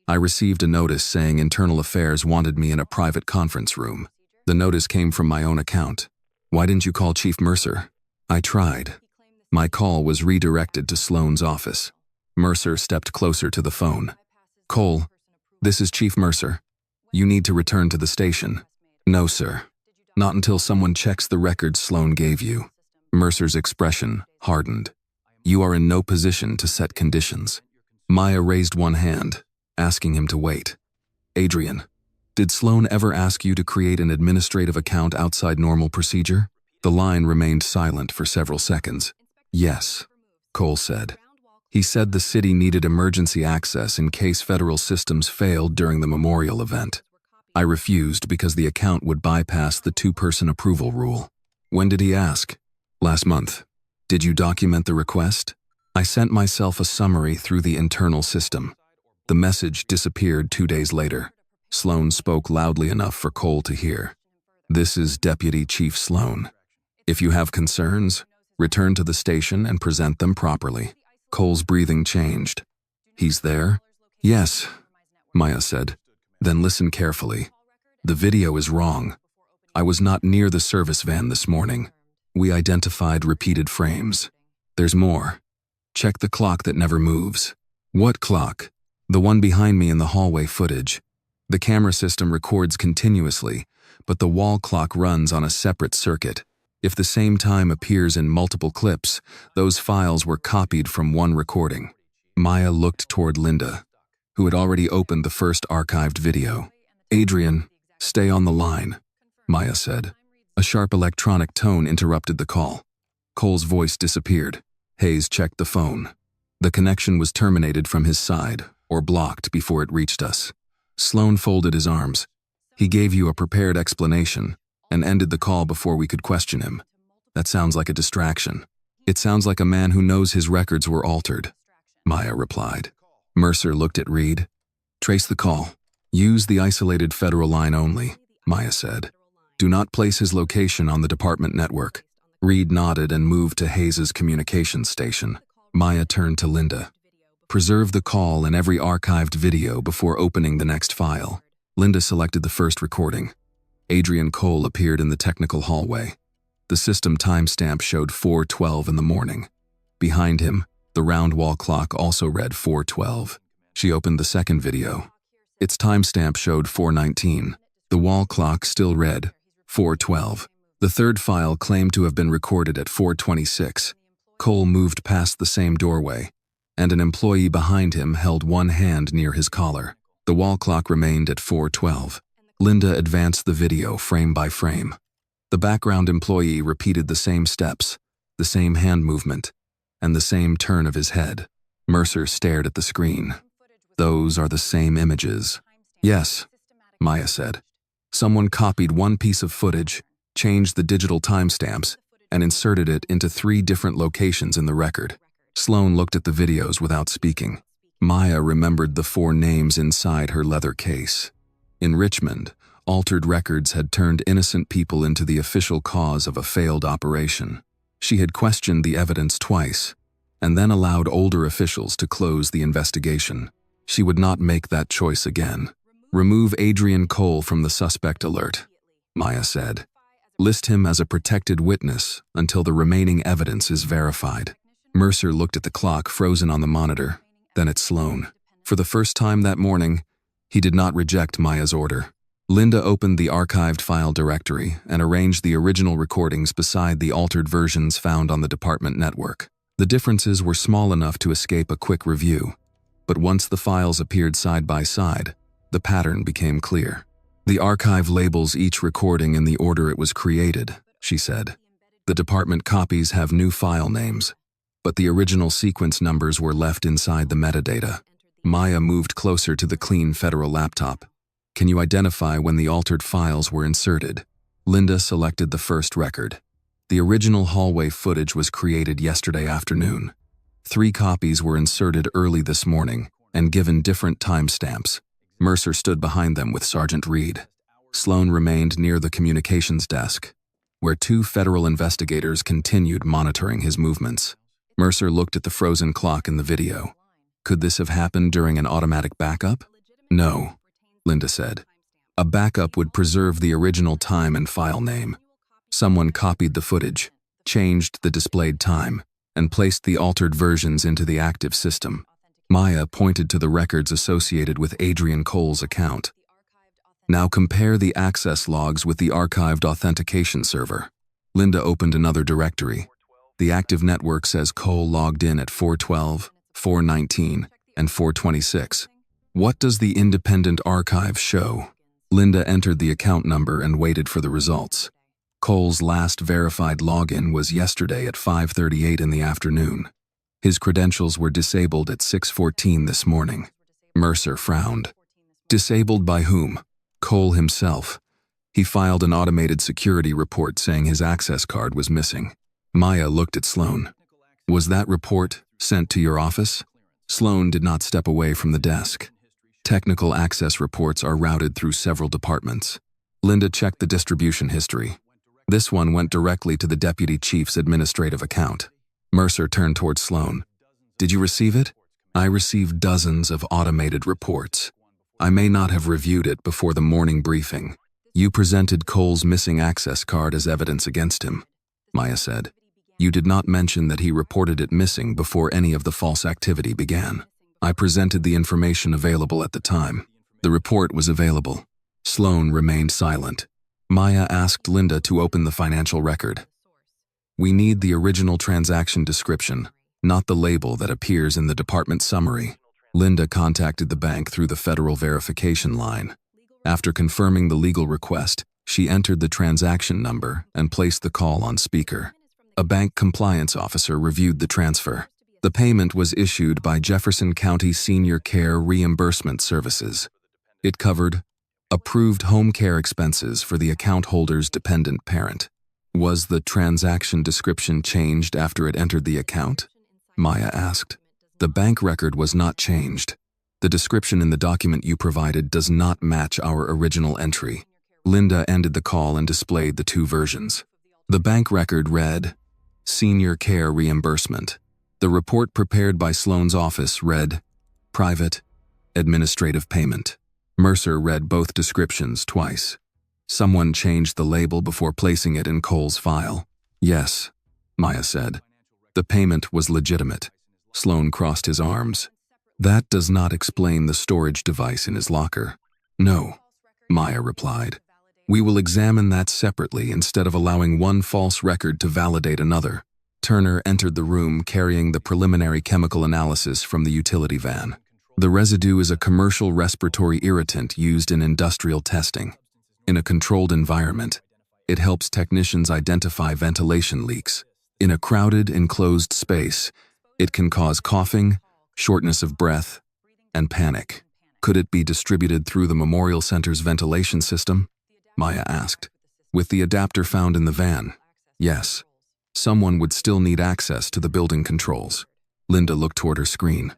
I received a notice saying Internal Affairs wanted me in a private conference room. The notice came from my own account. Why didn't you call Chief Mercer? I tried. My call was redirected to Sloan's office. Mercer stepped closer to the phone. Cole, this is Chief Mercer. You need to return to the station. No, sir. Not until someone checks the records Sloan gave you. Mercer's expression hardened. You are in no position to set conditions. Maya raised one hand, asking him to wait. Adrian, did Sloan ever ask you to create an administrative account outside normal procedure? The line remained silent for several seconds. Yes, Cole said. He said the city needed emergency access in case federal systems failed during the memorial event. I refused because the account would bypass the 2-person approval rule. When did he ask? Last month. Did you document the request? I sent myself a summary through the internal system. The message disappeared 2 days later. Sloan spoke loudly enough for Cole to hear. This is Deputy Chief Sloan. If you have concerns, return to the station and present them properly. Cole's breathing changed. He's there? Yes, Maya said. Then listen carefully. The video is wrong. I was not near the service van this morning. We identified repeated frames. There's more. Check the clock that never moves. What clock? The one behind me in the hallway footage. The camera system records continuously, but the wall clock runs on a separate circuit. If the same time appears in multiple clips, those files were copied from one recording. Maya looked toward Linda, who had already opened the first archived video. Adrian, stay on the line, Maya said. A sharp electronic tone interrupted the call. Cole's voice disappeared. Hayes checked the phone. The connection was terminated from his side, or blocked before it reached us. Sloan folded his arms. He gave you a prepared explanation and ended the call before we could question him. That sounds like a distraction. It sounds like a man who knows his records were altered, Maya replied. Mercer looked at Reed. Trace the call. Use the isolated federal line only, Maya said. Do not place his location on the department network. Reed nodded and moved to Hayes's communications station. Maya turned to Linda. Preserve the call and every archived video before opening the next file. Linda selected the first recording. Adrian Cole appeared in the technical hallway. The system timestamp showed 4:12 in the morning. Behind him, the round wall clock also read 4:12. She opened the second video. Its timestamp showed 4:19. The wall clock still read 4:12. The third file claimed to have been recorded at 4:26. Cole moved past the same doorway, and an employee behind him held one hand near his collar. The wall clock remained at 4:12. Linda advanced the video frame by frame. The background employee repeated the same steps, the same hand movement, and the same turn of his head. Mercer stared at the screen. Those are the same images. Yes, Maya said. Someone copied one piece of footage, changed the digital timestamps, and inserted it into 3 different locations in the record. Sloan looked at the videos without speaking. Maya remembered the 4 names inside her leather case. In Richmond, altered records had turned innocent people into the official cause of a failed operation. She had questioned the evidence twice, and then allowed older officials to close the investigation. She would not make that choice again. Remove Adrian Cole from the suspect alert, Maya said. List him as a protected witness until the remaining evidence is verified. Mercer looked at the clock frozen on the monitor, then at Sloan. For the first time that morning, he did not reject Maya's order. Linda opened the archived file directory and arranged the original recordings beside the altered versions found on the department network. The differences were small enough to escape a quick review, but once the files appeared side by side, the pattern became clear. The archive labels each recording in the order it was created, she said. The department copies have new file names, but the original sequence numbers were left inside the metadata. Maya moved closer to the clean federal laptop. Can you identify when the altered files were inserted? Linda selected the first record. The original hallway footage was created yesterday afternoon. 3 copies were inserted early this morning and given different timestamps. Mercer stood behind them with Sergeant Reed. Sloan remained near the communications desk, where 2 federal investigators continued monitoring his movements. Mercer looked at the frozen clock in the video. Could this have happened during an automatic backup? No, Linda said. A backup would preserve the original time and file name. Someone copied the footage, changed the displayed time, and placed the altered versions into the active system. Maya pointed to the records associated with Adrian Cole's account. Now compare the access logs with the archived authentication server. Linda opened another directory. The active network says Cole logged in at 4:12, 4:19, and 4:26. What does the independent archive show? Linda entered the account number and waited for the results. Cole's last verified login was yesterday at 5:38 in the afternoon. His credentials were disabled at 6:14 this morning. Mercer frowned. Disabled by whom? Cole himself. He filed an automated security report saying his access card was missing. Maya looked at Sloan. Was that report sent to your office? Sloan did not step away from the desk. Technical access reports are routed through several departments. Linda checked the distribution history. This one went directly to the deputy chief's administrative account. Mercer turned toward Sloan. Did you receive it? I received dozens of automated reports. I may not have reviewed it before the morning briefing. You presented Cole's missing access card as evidence against him, Maya said. You did not mention that he reported it missing before any of the false activity began. I presented the information available at the time. The report was available. Sloan remained silent. Maya asked Linda to open the financial record. We need the original transaction description, not the label that appears in the department summary. Linda contacted the bank through the federal verification line. After confirming the legal request, she entered the transaction number and placed the call on speaker. A bank compliance officer reviewed the transfer. The payment was issued by Jefferson County Senior Care Reimbursement Services. It covered approved home care expenses for the account holder's dependent parent. Was the transaction description changed after it entered the account? Maya asked. The bank record was not changed. The description in the document you provided does not match our original entry. Linda ended the call and displayed the 2 versions. The bank record read, Senior Care Reimbursement. The report prepared by Sloan's office read, Private, Administrative Payment. Mercer read both descriptions twice. Someone changed the label before placing it in Cole's file. Yes, Maya said. The payment was legitimate. Sloan crossed his arms. That does not explain the storage device in his locker. No, Maya replied. We will examine that separately instead of allowing one false record to validate another. Turner entered the room carrying the preliminary chemical analysis from the utility van. The residue is a commercial respiratory irritant used in industrial testing. In a controlled environment, it helps technicians identify ventilation leaks. In a crowded, enclosed space, it can cause coughing, shortness of breath, and panic. Could it be distributed through the Memorial Center's ventilation system? Maya asked. With the adapter found in the van? Yes. Someone would still need access to the building controls. Linda looked toward her screen.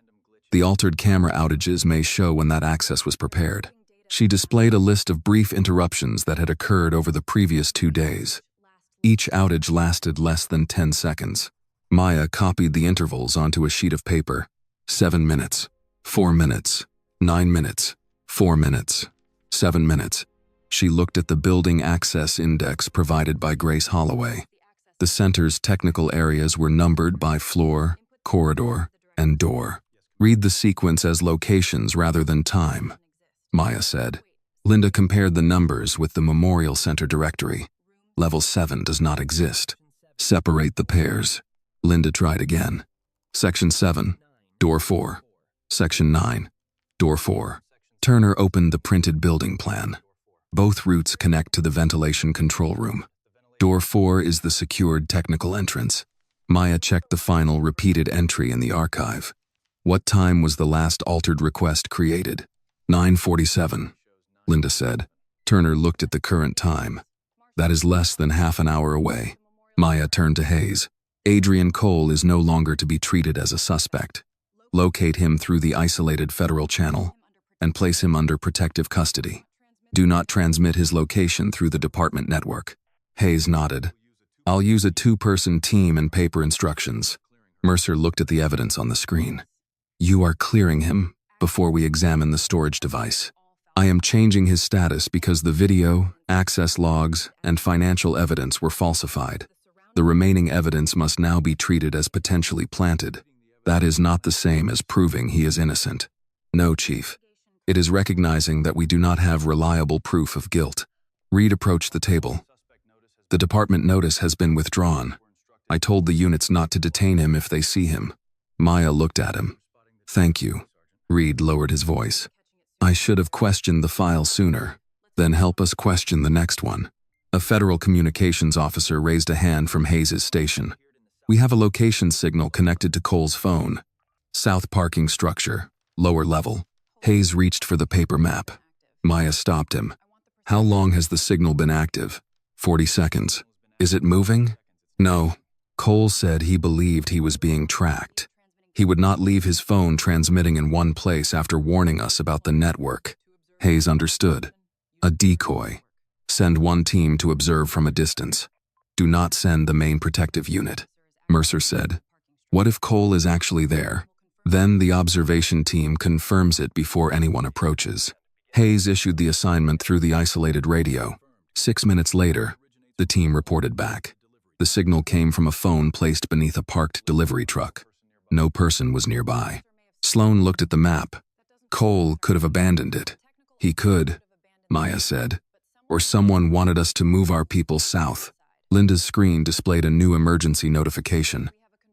The altered camera outages may show when that access was prepared. She displayed a list of brief interruptions that had occurred over the previous 2 days. Each outage lasted less than 10 seconds. Maya copied the intervals onto a sheet of paper. 7 minutes, 4 minutes, 9 minutes, 4 minutes, 7 minutes. She looked at the building access index provided by Grace Holloway. The center's technical areas were numbered by floor, corridor, and door. Read the sequence as locations rather than time, Maya said. Linda compared the numbers with the Memorial Center directory. Level 7 does not exist. Separate the pairs. Linda tried again. Section 7, door 4. Section 9, door 4. Turner opened the printed building plan. Both routes connect to the ventilation control room. Door 4 is the secured technical entrance. Maya checked the final repeated entry in the archive. What time was the last altered request created? 9:47, Linda said. Turner looked at the current time. That is less than half an hour away. Maya turned to Hayes. Adrian Cole is no longer to be treated as a suspect. Locate him through the isolated federal channel and place him under protective custody. Do not transmit his location through the department network. Hayes nodded. I'll use a 2-person team and paper instructions. Mercer looked at the evidence on the screen. You are clearing him before we examine the storage device. I am changing his status because the video, access logs, and financial evidence were falsified. The remaining evidence must now be treated as potentially planted. That is not the same as proving he is innocent. No, Chief. It is recognizing that we do not have reliable proof of guilt. Reed approached the table. The department notice has been withdrawn. I told the units not to detain him if they see him. Maya looked at him. Thank you. Reed lowered his voice. I should have questioned the file sooner. Then help us question the next one. A federal communications officer raised a hand from Hayes' station. We have a location signal connected to Cole's phone. South parking structure, lower level. Hayes reached for the paper map. Maya stopped him. How long has the signal been active? 40 seconds. Is it moving? No. Cole said he believed he was being tracked. He would not leave his phone transmitting in one place after warning us about the network. Hayes understood. A decoy. Send one team to observe from a distance. Do not send the main protective unit. Mercer said. What if Cole is actually there? Then the observation team confirms it before anyone approaches. Hayes issued the assignment through the isolated radio. 6 minutes later, the team reported back. The signal came from a phone placed beneath a parked delivery truck. No person was nearby. Sloan looked at the map. Cole could have abandoned it. He could, Maya said. Or someone wanted us to move our people south. Linda's screen displayed a new emergency notification.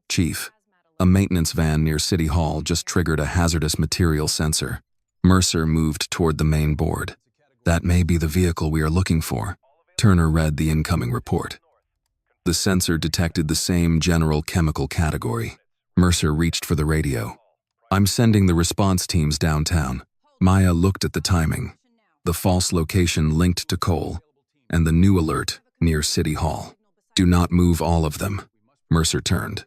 Chief, a maintenance van near City Hall just triggered a hazardous material sensor. Mercer moved toward the main board. That may be the vehicle we are looking for. Turner read the incoming report. The sensor detected the same general chemical category. Mercer reached for the radio. I'm sending the response teams downtown. Maya looked at the timing. The false location linked to Cole, and the new alert near City Hall. Do not move all of them. Mercer turned.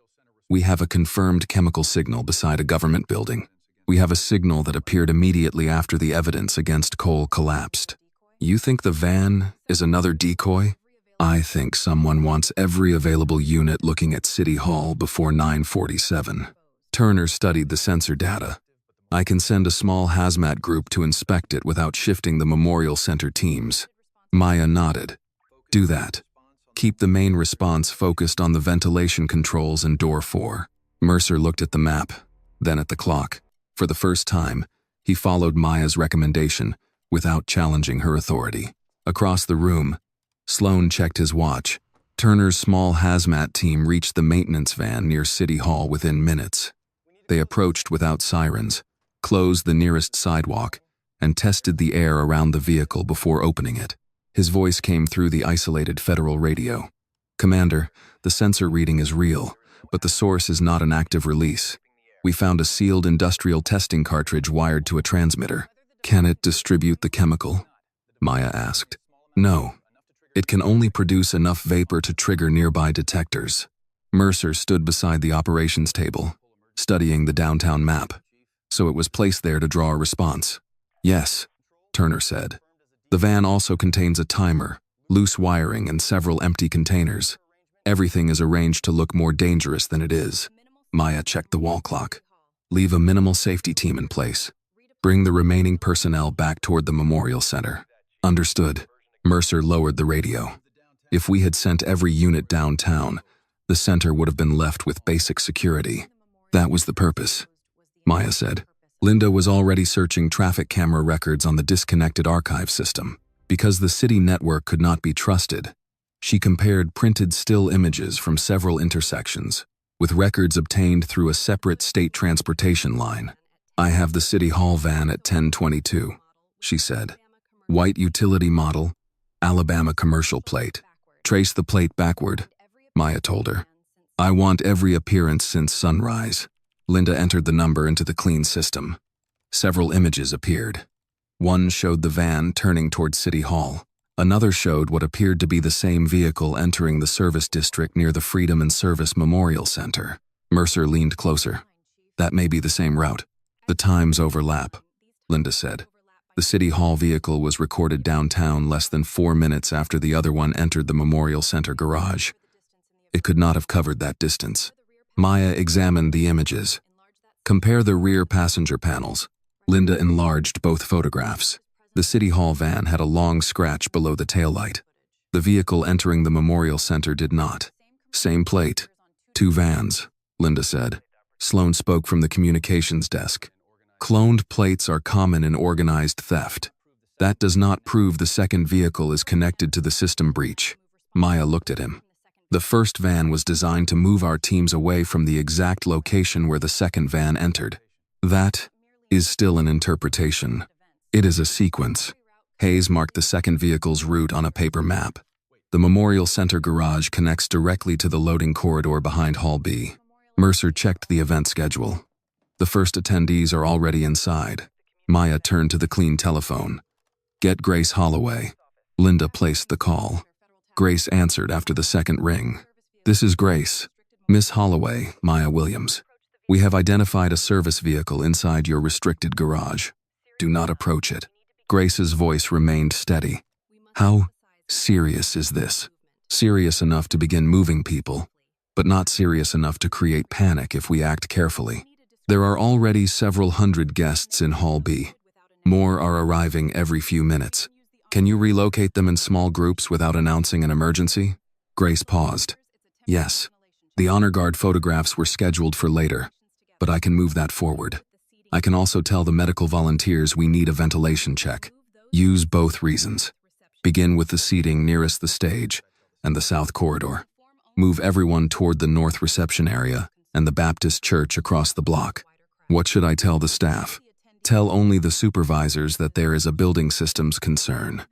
We have a confirmed chemical signal beside a government building. We have a signal that appeared immediately after the evidence against Cole collapsed. You think the van is another decoy? I think someone wants every available unit looking at City Hall before 9:47. Turner studied the sensor data. I can send a small hazmat group to inspect it without shifting the Memorial Center teams. Maya nodded. Do that. Keep the main response focused on the ventilation controls and door 4. Mercer looked at the map, then at the clock. For the first time, he followed Maya's recommendation without challenging her authority. Across the room, Sloan checked his watch. Turner's small hazmat team reached the maintenance van near City Hall within minutes. They approached without sirens, closed the nearest sidewalk, and tested the air around the vehicle before opening it. His voice came through the isolated federal radio. Commander, the sensor reading is real, but the source is not an active release. We found a sealed industrial testing cartridge wired to a transmitter. Can it distribute the chemical? Maya asked. No. It can only produce enough vapor to trigger nearby detectors. Mercer stood beside the operations table, studying the downtown map, so it was placed there to draw a response. Yes, Turner said. The van also contains a timer, loose wiring, and several empty containers. Everything is arranged to look more dangerous than it is. Maya checked the wall clock. Leave a minimal safety team in place. Bring the remaining personnel back toward the memorial center. Understood. Mercer lowered the radio. If we had sent every unit downtown, the center would have been left with basic security. That was the purpose, Maya said. Linda was already searching traffic camera records on the disconnected archive system. Because the city network could not be trusted, she compared printed still images from several intersections, with records obtained through a separate state transportation line. I have the City Hall van at 1022, she said. White utility model, Alabama commercial plate. Trace the plate backward, Maya told her. I want every appearance since sunrise. Linda entered the number into the clean system. Several images appeared. One showed the van turning toward City Hall. Another showed what appeared to be the same vehicle entering the service district near the Freedom and Service Memorial Center. Mercer leaned closer. That may be the same route. The times overlap, Linda said. The City Hall vehicle was recorded downtown less than 4 minutes after the other one entered the Memorial Center garage. It could not have covered that distance. Maya examined the images. Compare the rear passenger panels. Linda enlarged both photographs. The City Hall van had a long scratch below the taillight. The vehicle entering the Memorial Center did not. Same plate. 2 vans, Linda said. Sloan spoke from the communications desk. Cloned plates are common in organized theft. That does not prove the second vehicle is connected to the system breach. Maya looked at him. The first van was designed to move our teams away from the exact location where the second van entered. That is still an interpretation. It is a sequence. Hayes marked the second vehicle's route on a paper map. The Memorial Center garage connects directly to the loading corridor behind Hall B. Mercer checked the event schedule. The first attendees are already inside. Maya turned to the clean telephone. Get Grace Holloway. Linda placed the call. Grace answered after the second ring. This is Grace. Miss Holloway, Maya Williams. We have identified a service vehicle inside your restricted garage. Do not approach it. Grace's voice remained steady. How serious is this? Serious enough to begin moving people, but not serious enough to create panic if we act carefully. There are already several hundred guests in Hall B. More are arriving every few minutes. Can you relocate them in small groups without announcing an emergency? Grace paused. Yes. The honor guard photographs were scheduled for later, but I can move that forward. I can also tell the medical volunteers we need a ventilation check. Use both reasons. Begin with the seating nearest the stage and the south corridor. Move everyone toward the north reception area and the Baptist church across the block. What should I tell the staff? Tell only the supervisors that there is a building systems concern.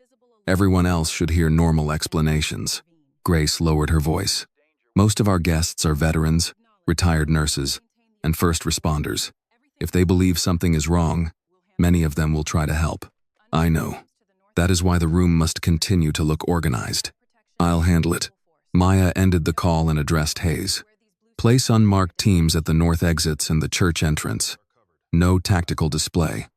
Everyone else should hear normal explanations. Grace lowered her voice. Most of our guests are veterans, retired nurses, and first responders. If they believe something is wrong, many of them will try to help. I know. That is why the room must continue to look organized. I'll handle it. Maya ended the call and addressed Hayes. Place unmarked teams at the north exits and the church entrance. No tactical display.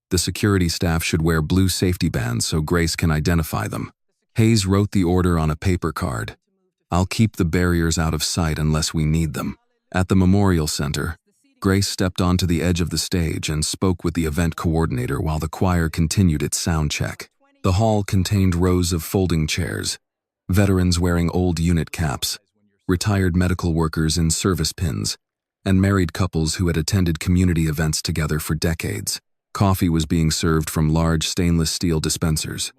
The security staff should wear blue safety bands so Grace can identify them. Hayes wrote the order on a paper card. I'll keep the barriers out of sight unless we need them. At the Memorial Center, Grace stepped onto the edge of the stage and spoke with the event coordinator while the choir continued its sound check. The hall contained rows of folding chairs, veterans wearing old unit caps, retired medical workers in service pins, and married couples who had attended community events together for decades. Coffee was being served from large stainless steel dispensers.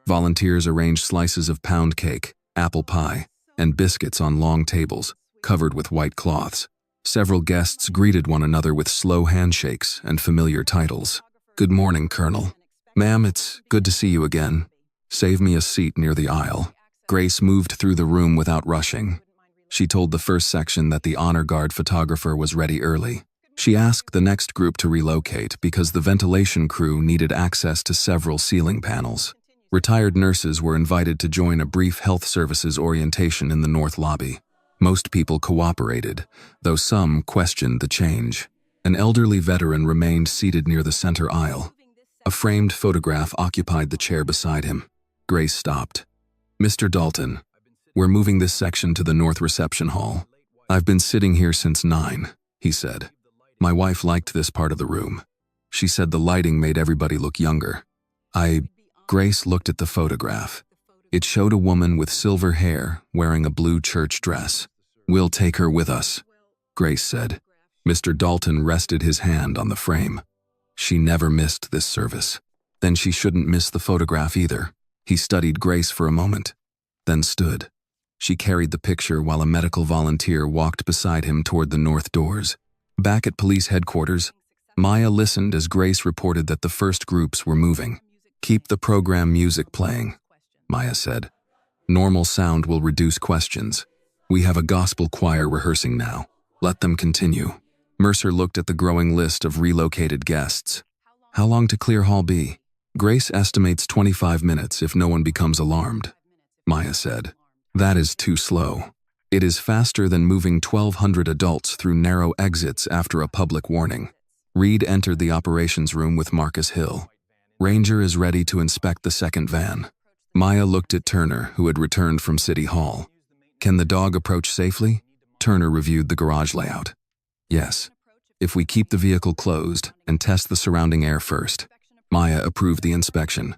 Volunteers arranged slices of pound cake, apple pie, and biscuits on long tables, covered with white cloths. Several guests greeted one another with slow handshakes and familiar titles. Good morning, Colonel. Ma'am, it's good to see you again. Save me a seat near the aisle. Grace moved through the room without rushing. She told the first section that the honor guard photographer was ready early. She asked the next group to relocate because the ventilation crew needed access to several ceiling panels. Retired nurses were invited to join a brief health services orientation in the north lobby. Most people cooperated, though some questioned the change. An elderly veteran remained seated near the center aisle. A framed photograph occupied the chair beside him. Grace stopped. "Mr. Dalton, we're moving this section to the north reception hall. I've been sitting here since 9, he said. My wife liked this part of the room. She said the lighting made everybody look younger. Grace looked at the photograph. It showed a woman with silver hair wearing a blue church dress. "We'll take her with us," Grace said. Mr. Dalton rested his hand on the frame. She never missed this service. Then she shouldn't miss the photograph either. He studied Grace for a moment, then stood. She carried the picture while a medical volunteer walked beside him toward the north doors. Back at police headquarters, Maya listened as Grace reported that the first groups were moving. "Keep the program music playing," Maya said. "Normal sound will reduce questions. We have a gospel choir rehearsing now. Let them continue." Mercer looked at the growing list of relocated guests. "How long to clear Hall B?" "Grace estimates 25 minutes if no one becomes alarmed," Maya said. "That is too slow. It is faster than moving 1,200 adults through narrow exits after a public warning." Reed entered the operations room with Marcus Hill. "Ranger is ready to inspect the second van." Maya looked at Turner, who had returned from City Hall. "Can the dog approach safely?" Turner reviewed the garage layout. "Yes, if we keep the vehicle closed and test the surrounding air first." Maya approved the inspection.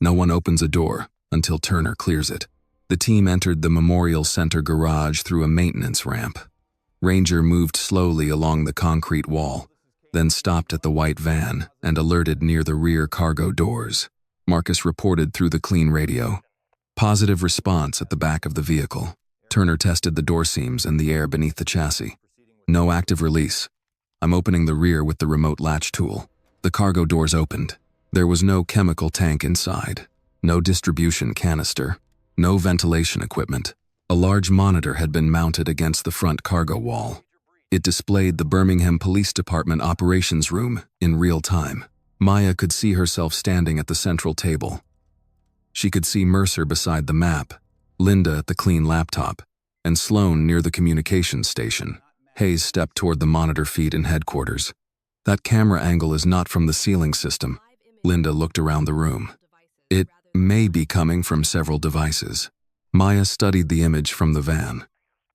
No one opens a door until Turner clears it. The team entered the Memorial Center garage through a maintenance ramp. Ranger moved slowly along the concrete wall, then stopped at the white van and alerted near the rear cargo doors. Marcus reported through the clean radio. Positive response at the back of the vehicle. Turner tested the door seams and the air beneath the chassis. "No active release. I'm opening the rear with the remote latch tool." The cargo doors opened. There was no chemical tank inside, no distribution canister, no ventilation equipment. A large monitor had been mounted against the front cargo wall. It displayed the Birmingham Police Department operations room in real time. Maya could see herself standing at the central table. She could see Mercer beside the map, Linda at the clean laptop, and Sloan near the communications station. Hayes stepped toward the monitor feed in headquarters. "That camera angle is not from the ceiling system." Linda looked around the room. "It may be coming from several devices." Maya studied the image from the van.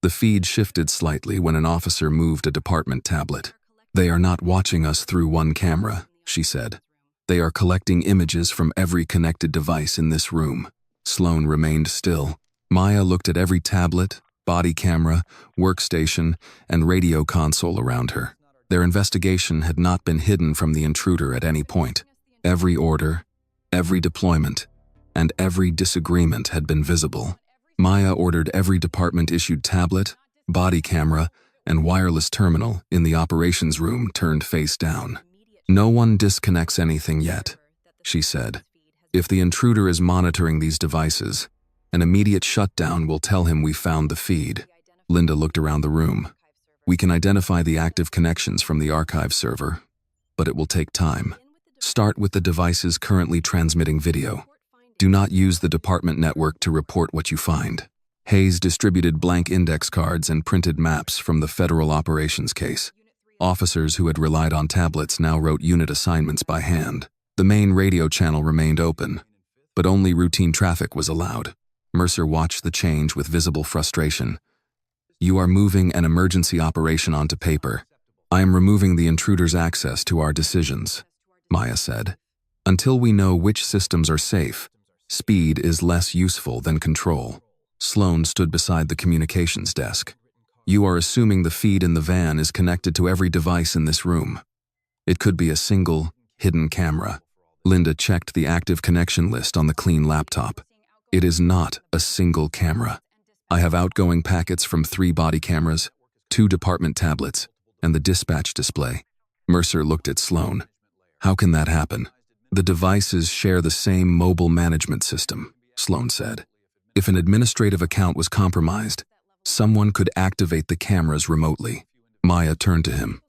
The feed shifted slightly when an officer moved a department tablet. "They are not watching us through one camera," she said. "They are collecting images from every connected device in this room." Sloan remained still. Maya looked at every tablet, body camera, workstation, and radio console around her. Their investigation had not been hidden from the intruder at any point. Every order, every deployment, and every disagreement had been visible. Maya ordered every department-issued tablet, body camera, and wireless terminal in the operations room turned face down. "No one disconnects anything yet," she said. "If the intruder is monitoring these devices, an immediate shutdown will tell him we found the feed." Linda looked around the room. "We can identify the active connections from the archive server, but it will take time. Start with the devices currently transmitting video. Do not use the department network to report what you find." Hayes distributed blank index cards and printed maps from the federal operations case. Officers who had relied on tablets now wrote unit assignments by hand. The main radio channel remained open, but only routine traffic was allowed. Mercer watched the change with visible frustration. "You are moving an emergency operation onto paper. I am removing the intruder's access to our decisions," Maya said. "Until we know which systems are safe, speed is less useful than control." Sloan stood beside the communications desk. "You are assuming the feed in the van is connected to every device in this room. It could be a single, hidden camera." Linda checked the active connection list on the clean laptop. "It is not a single camera. I have outgoing packets from 3 body cameras, 2 department tablets, and the dispatch display." Mercer looked at Sloan. "How can that happen?" "The devices share the same mobile management system," Sloan said. "If an administrative account was compromised, someone could activate the cameras remotely." Maya turned to him.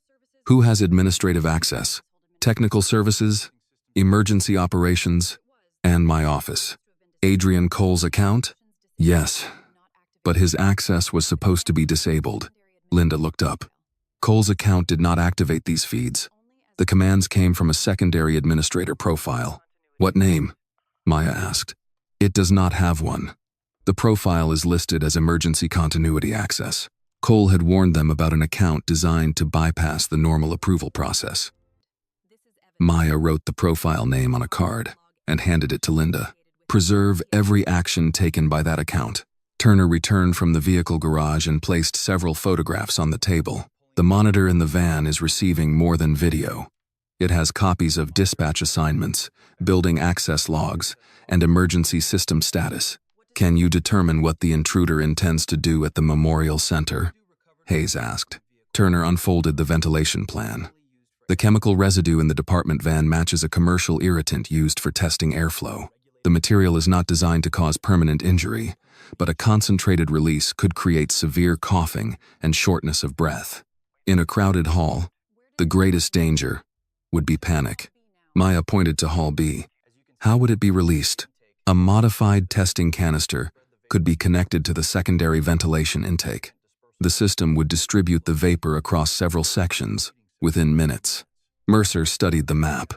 Who has administrative access? Technical services, emergency operations, and my office. Adrian Cole's account? Yes, but his access was supposed to be disabled. Linda looked up. Cole's account did not activate these feeds. The commands came from a secondary administrator profile. What name? Maya asked. It does not have one. The profile is listed as emergency continuity access. Cole had warned them about an account designed to bypass the normal approval process. Maya wrote the profile name on a card and handed it to Linda. Preserve every action taken by that account. Turner returned from the vehicle garage and placed several photographs on the table. The monitor in the van is receiving more than video. It has copies of dispatch assignments, building access logs, and emergency system status. Can you determine what the intruder intends to do at the Memorial Center? Hayes asked. Turner unfolded the ventilation plan. The chemical residue in the department van matches a commercial irritant used for testing airflow. The material is not designed to cause permanent injury, but a concentrated release could create severe coughing and shortness of breath. In a crowded hall, the greatest danger would be panic. Maya pointed to Hall B. How would it be released? A modified testing canister could be connected to the secondary ventilation intake. The system would distribute the vapor across several sections within minutes. Mercer studied the map.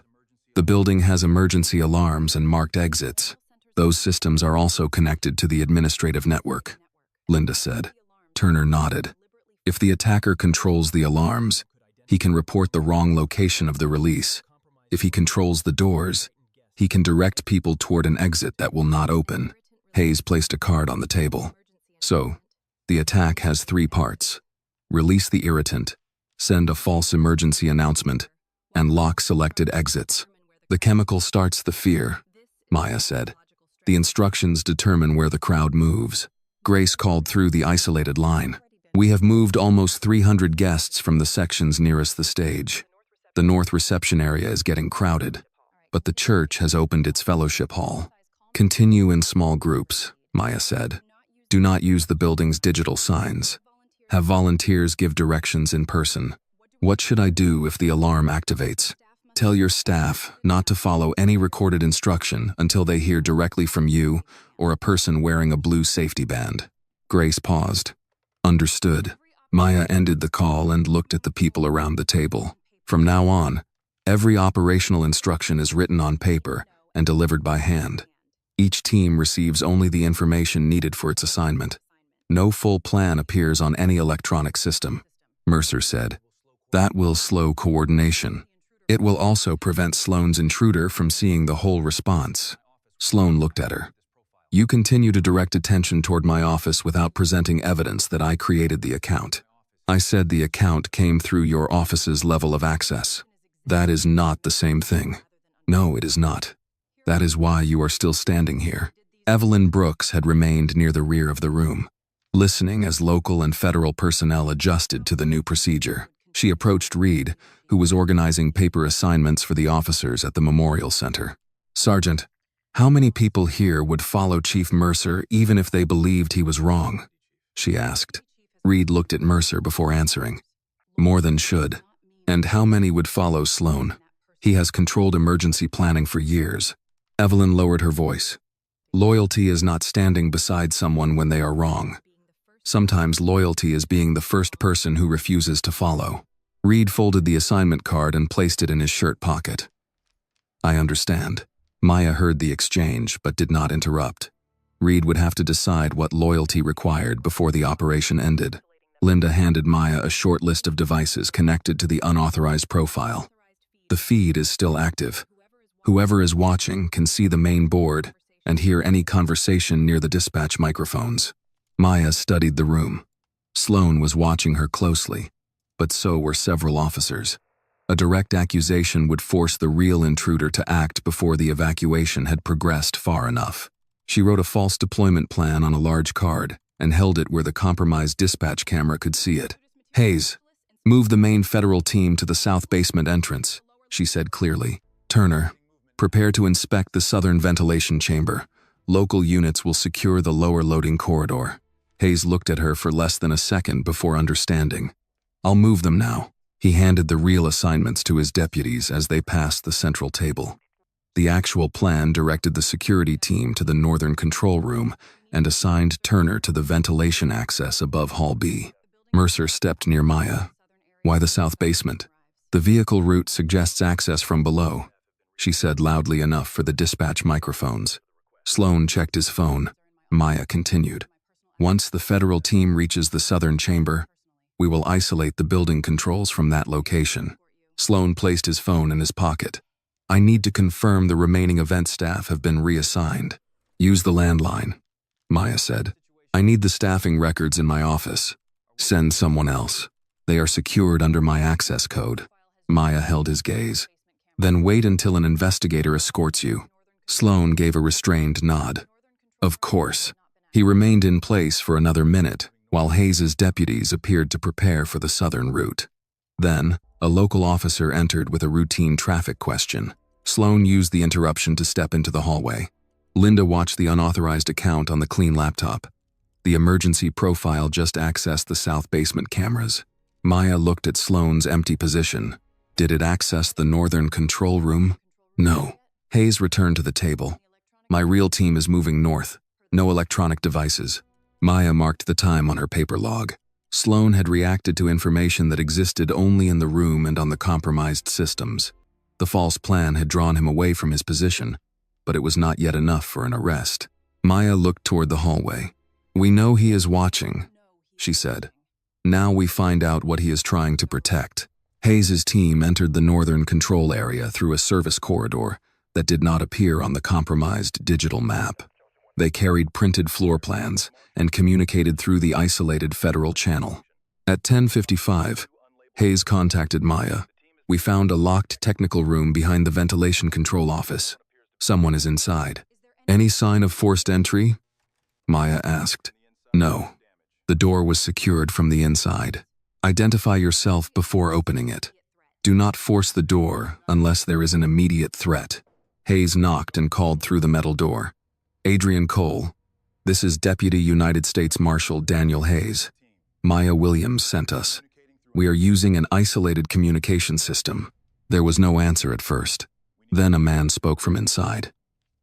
The building has emergency alarms and marked exits. Those systems are also connected to the administrative network, Linda said. Turner nodded. If the attacker controls the alarms, he can report the wrong location of the release. If he controls the doors, he can direct people toward an exit that will not open. Hayes placed a card on the table. So, the attack has 3 parts. Release the irritant, send a false emergency announcement, and lock selected exits. The chemical starts the fear, Maya said. The instructions determine where the crowd moves. Grace called through the isolated line. We have moved almost 300 guests from the sections nearest the stage. The north reception area is getting crowded, but the church has opened its fellowship hall. Continue in small groups, Maya said. Do not use the building's digital signs. Have volunteers give directions in person. What should I do if the alarm activates? Tell your staff not to follow any recorded instruction until they hear directly from you or a person wearing a blue safety band. Grace paused. Understood. Maya ended the call and looked at the people around the table. From now on, every operational instruction is written on paper and delivered by hand. Each team receives only the information needed for its assignment. No full plan appears on any electronic system, Mercer said. That will slow coordination. It will also prevent Sloane's intruder from seeing the whole response. Sloane looked at her. You continue to direct attention toward my office without presenting evidence that I created the account. I said the account came through your office's level of access. That is not the same thing. No, it is not. That is why you are still standing here. Evelyn Brooks had remained near the rear of the room, listening as local and federal personnel adjusted to the new procedure. She approached Reed, who was organizing paper assignments for the officers at the Memorial Center. Sergeant, how many people here would follow Chief Mercer even if they believed he was wrong? She asked. Reed looked at Mercer before answering. More than should. And how many would follow Sloane? He has controlled emergency planning for years. Evelyn lowered her voice. Loyalty is not standing beside someone when they are wrong. Sometimes loyalty is being the first person who refuses to follow. Reed folded the assignment card and placed it in his shirt pocket. I understand. Maya heard the exchange but did not interrupt. Reed would have to decide what loyalty required before the operation ended. Linda handed Maya a short list of devices connected to the unauthorized profile. The feed is still active. Whoever is watching can see the main board and hear any conversation near the dispatch microphones. Maya studied the room. Sloane was watching her closely, but so were several officers. A direct accusation would force the real intruder to act before the evacuation had progressed far enough. She wrote a false deployment plan on a large card and held it where the compromised dispatch camera could see it. Hayes, move the main federal team to the south basement entrance, she said clearly. Turner, prepare to inspect the southern ventilation chamber. Local units will secure the lower loading corridor. Hayes looked at her for less than a second before understanding. I'll move them now, He handed the real assignments to his deputies as they passed the central table. The actual plan directed the security team to the northern control room and assigned Turner to the ventilation access above Hall B. Mercer stepped near Maya. "Why the south basement? The vehicle route suggests access from below," she said loudly enough for the dispatch microphones. Sloan checked his phone. Maya continued. "Once the federal team reaches the southern chamber, we will isolate the building controls from that location." Sloan placed his phone in his pocket. "I need to confirm the remaining event staff have been reassigned." "Use the landline," Maya said. "I need the staffing records in my office." "Send someone else. They are secured under my access code." Maya held his gaze. "Then wait until an investigator escorts you." Sloan gave a restrained nod. "Of course." He remained in place for another minute, while Hayes's deputies appeared to prepare for the southern route. Then, a local officer entered with a routine traffic question. Sloan used the interruption to step into the hallway. Linda watched the unauthorized account on the clean laptop. The emergency profile just accessed the south basement cameras. Maya looked at Sloan's empty position. Did it access the northern control room? No. Hayes returned to the table. "My real team is moving north. No electronic devices." Maya marked the time on her paper log. Sloan had reacted to information that existed only in the room and on the compromised systems. The false plan had drawn him away from his position, but it was not yet enough for an arrest. Maya looked toward the hallway. "We know he is watching," she said. "Now we find out what he is trying to protect." Hayes's team entered the northern control area through a service corridor that did not appear on the compromised digital map. They carried printed floor plans and communicated through the isolated federal channel. At 10:55, Hayes contacted Maya. "We found a locked technical room behind the ventilation control office. Someone is inside." "Any sign of forced entry?" Maya asked. "No. The door was secured from the inside. Identify yourself before opening it. Do not force the door unless there is an immediate threat." Hayes knocked and called through the metal door. "Adrian Cole, this is Deputy United States Marshal Daniel Hayes. Maya Williams sent us. We are using an isolated communication system." There was no answer at first. Then a man spoke from inside.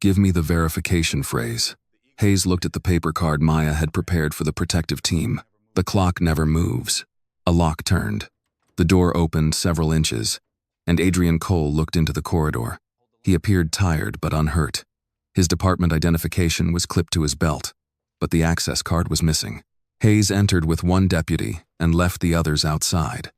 "Give me the verification phrase." Hayes looked at the paper card Maya had prepared for the protective team. "The clock never moves." A lock turned. The door opened several inches, and Adrian Cole looked into the corridor. He appeared tired but unhurt. His department identification was clipped to his belt, but the access card was missing. Hayes entered with one deputy and left the others outside.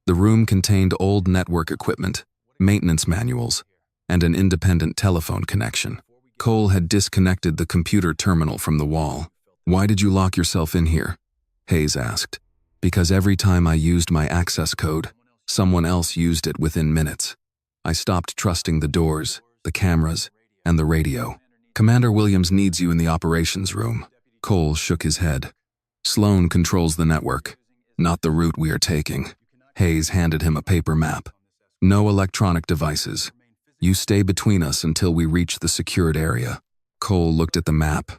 The room contained old network equipment, maintenance manuals, and an independent telephone connection. Cole had disconnected the computer terminal from the wall. "Why did you lock yourself in here?" Hayes asked. "Because every time I used my access code, someone else used it within minutes. I stopped trusting the doors, the cameras, and the radio." "Commander Williams needs you in the operations room." Cole shook his head. "Sloan controls the network, not the route we are taking." Hayes handed him a paper map. "No electronic devices. You stay between us until we reach the secured area." Cole looked at the map,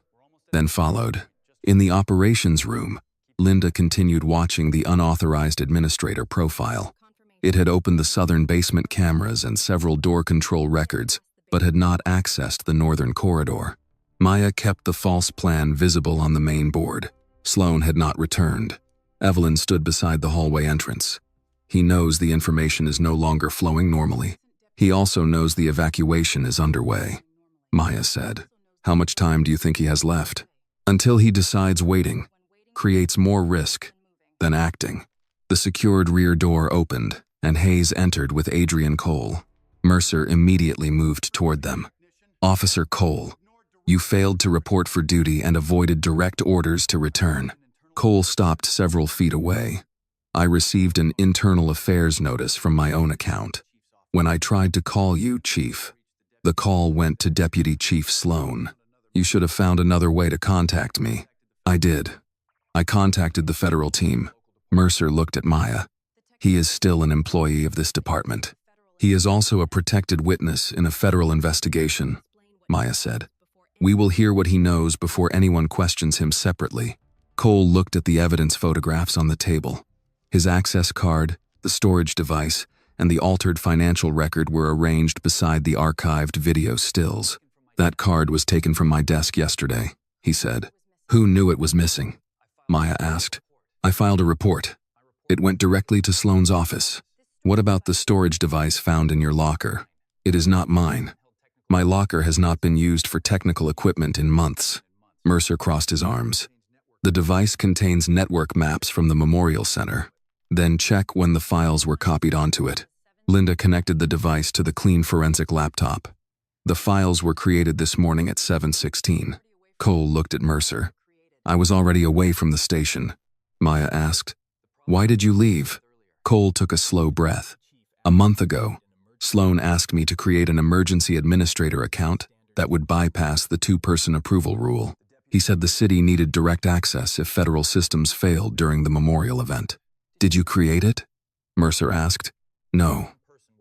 then followed. In the operations room, Linda continued watching the unauthorized administrator profile. It had opened the southern basement cameras and several door control records, but had not accessed the northern corridor. Maya kept the false plan visible on the main board. Sloan had not returned. Evelyn stood beside the hallway entrance. "He knows the information is no longer flowing normally. He also knows the evacuation is underway," Maya said. "How much time do you think he has left?" "Until he decides waiting creates more risk than acting." The secured rear door opened, and Hayes entered with Adrian Cole. Mercer immediately moved toward them. "Officer Cole, you failed to report for duty and avoided direct orders to return." Cole stopped several feet away. "I received an internal affairs notice from my own account. When I tried to call you, Chief, the call went to Deputy Chief Sloan. You should have found another way to contact me." "I did. I contacted the federal team." Mercer looked at Maya. "He is still an employee of this department. He is also a protected witness in a federal investigation," Maya said. "We will hear what he knows before anyone questions him separately." Cole looked at the evidence photographs on the table. His access card, the the storage device and the altered financial record were arranged beside the archived video stills. "That card was taken from my desk yesterday," he said. "Who knew it was missing?" Maya asked. "I filed a report. It went directly to Sloane's office." "What about the storage device found in your locker?" "It is not mine. My locker has not been used for technical equipment in months." Mercer crossed his arms. "The device contains network maps from the Memorial Center. Then check when the files were copied onto it." Linda connected the device to the clean forensic laptop. "The files were created this morning at 7:16. Cole looked at Mercer. "I was already away from the station." Maya asked, "Why did you leave?" Cole took a slow breath. "A month ago, Sloane asked me to create an emergency administrator account that would bypass the two-person approval rule. He said the city needed direct access if federal systems failed during the memorial event." "Did you create it?" Mercer asked. "No.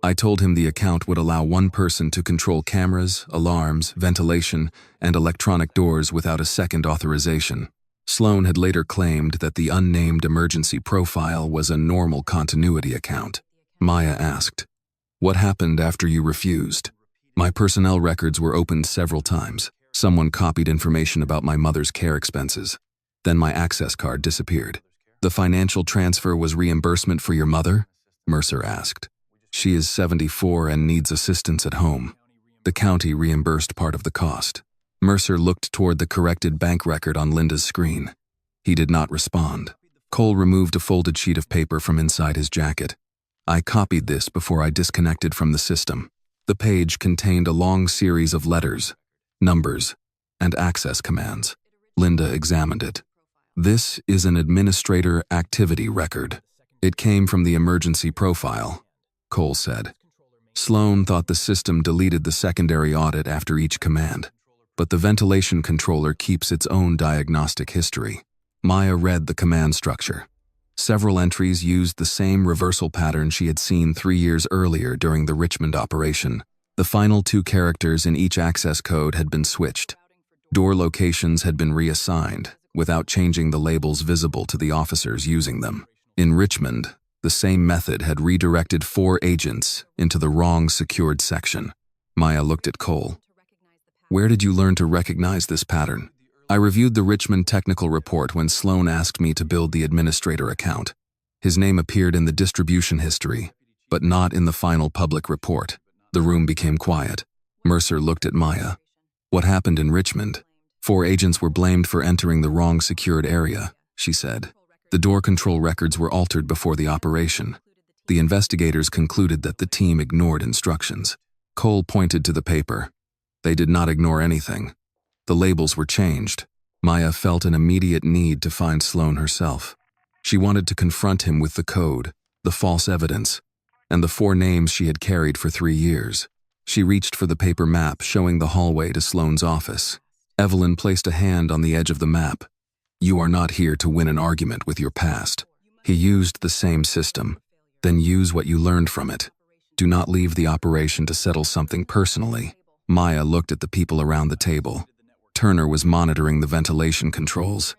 I told him the account would allow one person to control cameras, alarms, ventilation, and electronic doors without a second authorization." Sloane had later claimed that the unnamed emergency profile was a normal continuity account. Maya asked, "What happened after you refused?" "My personnel records were opened several times. Someone copied information about my mother's care expenses. Then my access card disappeared." "The financial transfer was reimbursement for your mother?" Mercer asked. "She is 74 and needs assistance at home. The county reimbursed part of the cost." Mercer looked toward the corrected bank record on Linda's screen. He did not respond. Cole removed a folded sheet of paper from inside his jacket. "I copied this before I disconnected from the system." The page contained a long series of letters, numbers, and access commands. Linda examined it. "This is an administrator activity record. It came from the emergency profile," Cole said. "Sloane thought the system deleted the secondary audit after each command, but the ventilation controller keeps its own diagnostic history." Maya read the command structure. Several entries used the same reversal pattern she had seen 3 years earlier during the Richmond operation. The final 2 characters in each access code had been switched. Door locations had been reassigned, without changing the labels visible to the officers using them. In Richmond, the same method had redirected 4 agents into the wrong secured section. Maya looked at Cole. "Where did you learn to recognize this pattern?" "I reviewed the Richmond technical report when Sloane asked me to build the administrator account. His name appeared in the distribution history, but not in the final public report." The room became quiet. Mercer looked at Maya. "What happened in Richmond?" 4 agents were blamed for entering the wrong secured area," she said. "The door control records were altered before the operation. The investigators concluded that the team ignored instructions." Cole pointed to the paper. "They did not ignore anything. The labels were changed." Maya felt an immediate need to find Sloane herself. She wanted to confront him with the code, the false evidence, and the 4 names she had carried for 3 years. She reached for the paper map showing the hallway to Sloane's office. Evelyn placed a hand on the edge of the map. "You are not here to win an argument with your past." He used the same system. Then use what you learned from it. Do not leave the operation to settle something personally. Maya looked at the people around the table. Turner was monitoring the ventilation controls.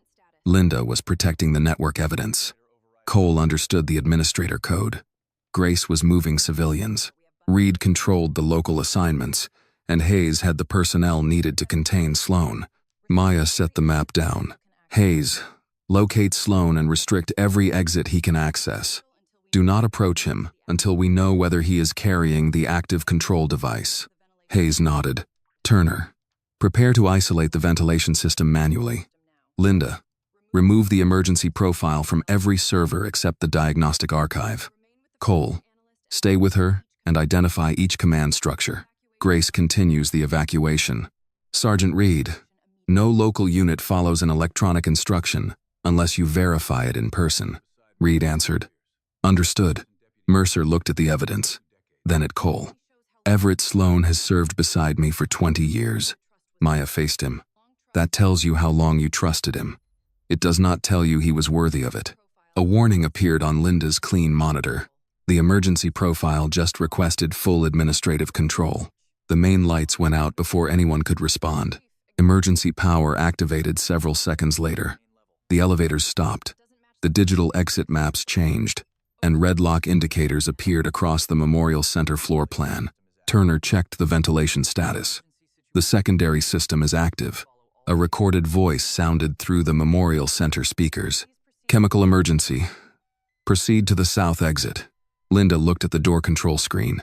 Linda was protecting the network evidence. Cole understood the administrator code. Grace was moving civilians. Reed controlled the local assignments, and Hayes had the personnel needed to contain Sloane. Maya set the map down. "Hayes, locate Sloane and restrict every exit he can access. Do not approach him until we know whether he is carrying the active control device." Hayes nodded. "Turner, prepare to isolate the ventilation system manually. Linda, remove the emergency profile from every server except the diagnostic archive. Cole, stay with her and identify each command structure." Grace continues the evacuation. "Sergeant Reed, no local unit follows an electronic instruction unless you verify it in person." Reed answered. "Understood." Mercer looked at the evidence, then at Cole. "Everett Sloane has served beside me for 20 years. Maya faced him. "That tells you how long you trusted him. It does not tell you he was worthy of it." A warning appeared on Linda's clean monitor. The emergency profile just requested full administrative control. The main lights went out before anyone could respond. Emergency power activated several seconds later. The elevators stopped. The digital exit maps changed. and red lock indicators appeared across the Memorial Center floor plan. Turner checked the ventilation status. The secondary system is active. A recorded voice sounded through the Memorial Center speakers. Chemical emergency. Proceed to the south exit. Linda looked at the door control screen.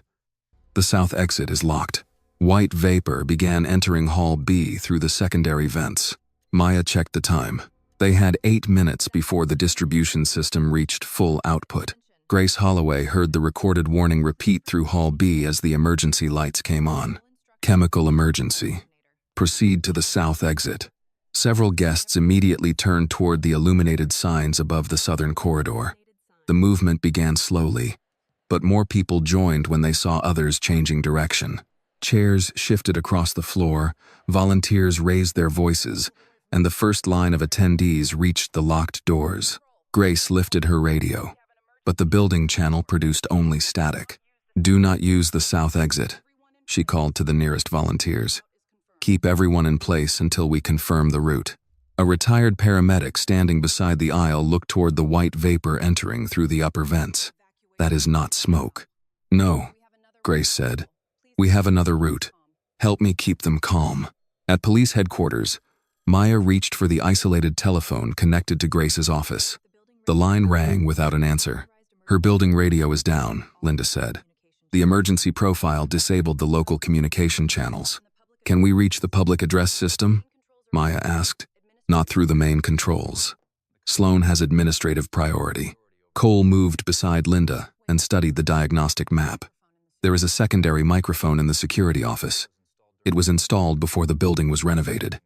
The south exit is locked. White vapor began entering Hall B through the secondary vents. Maya checked the time. They had 8 minutes before the distribution system reached full output. Grace Holloway heard the recorded warning repeat through Hall B as the emergency lights came on. Chemical emergency. Proceed to the south exit. Several guests immediately turned toward the illuminated signs above the southern corridor. The movement began slowly, but more people joined when they saw others changing direction. Chairs shifted across the floor, volunteers raised their voices, and the first line of attendees reached the locked doors. Grace lifted her radio, but the building channel produced only static. Do not use the south exit, she called to the nearest volunteers. Keep everyone in place until we confirm the route. A retired paramedic standing beside the aisle looked toward the white vapor entering through the upper vents. That is not smoke. No, Grace said. We have another route. Help me keep them calm. At police headquarters, Maya reached for the isolated telephone connected to Grace's office. The line rang without an answer. Her building radio is down, Linda said. The emergency profile disabled the local communication channels. Can we reach the public address system? Maya asked. Not through the main controls. Sloan has administrative priority. Cole moved beside Linda and studied the diagnostic map. There is a secondary microphone in the security office. It was installed before the building was renovated.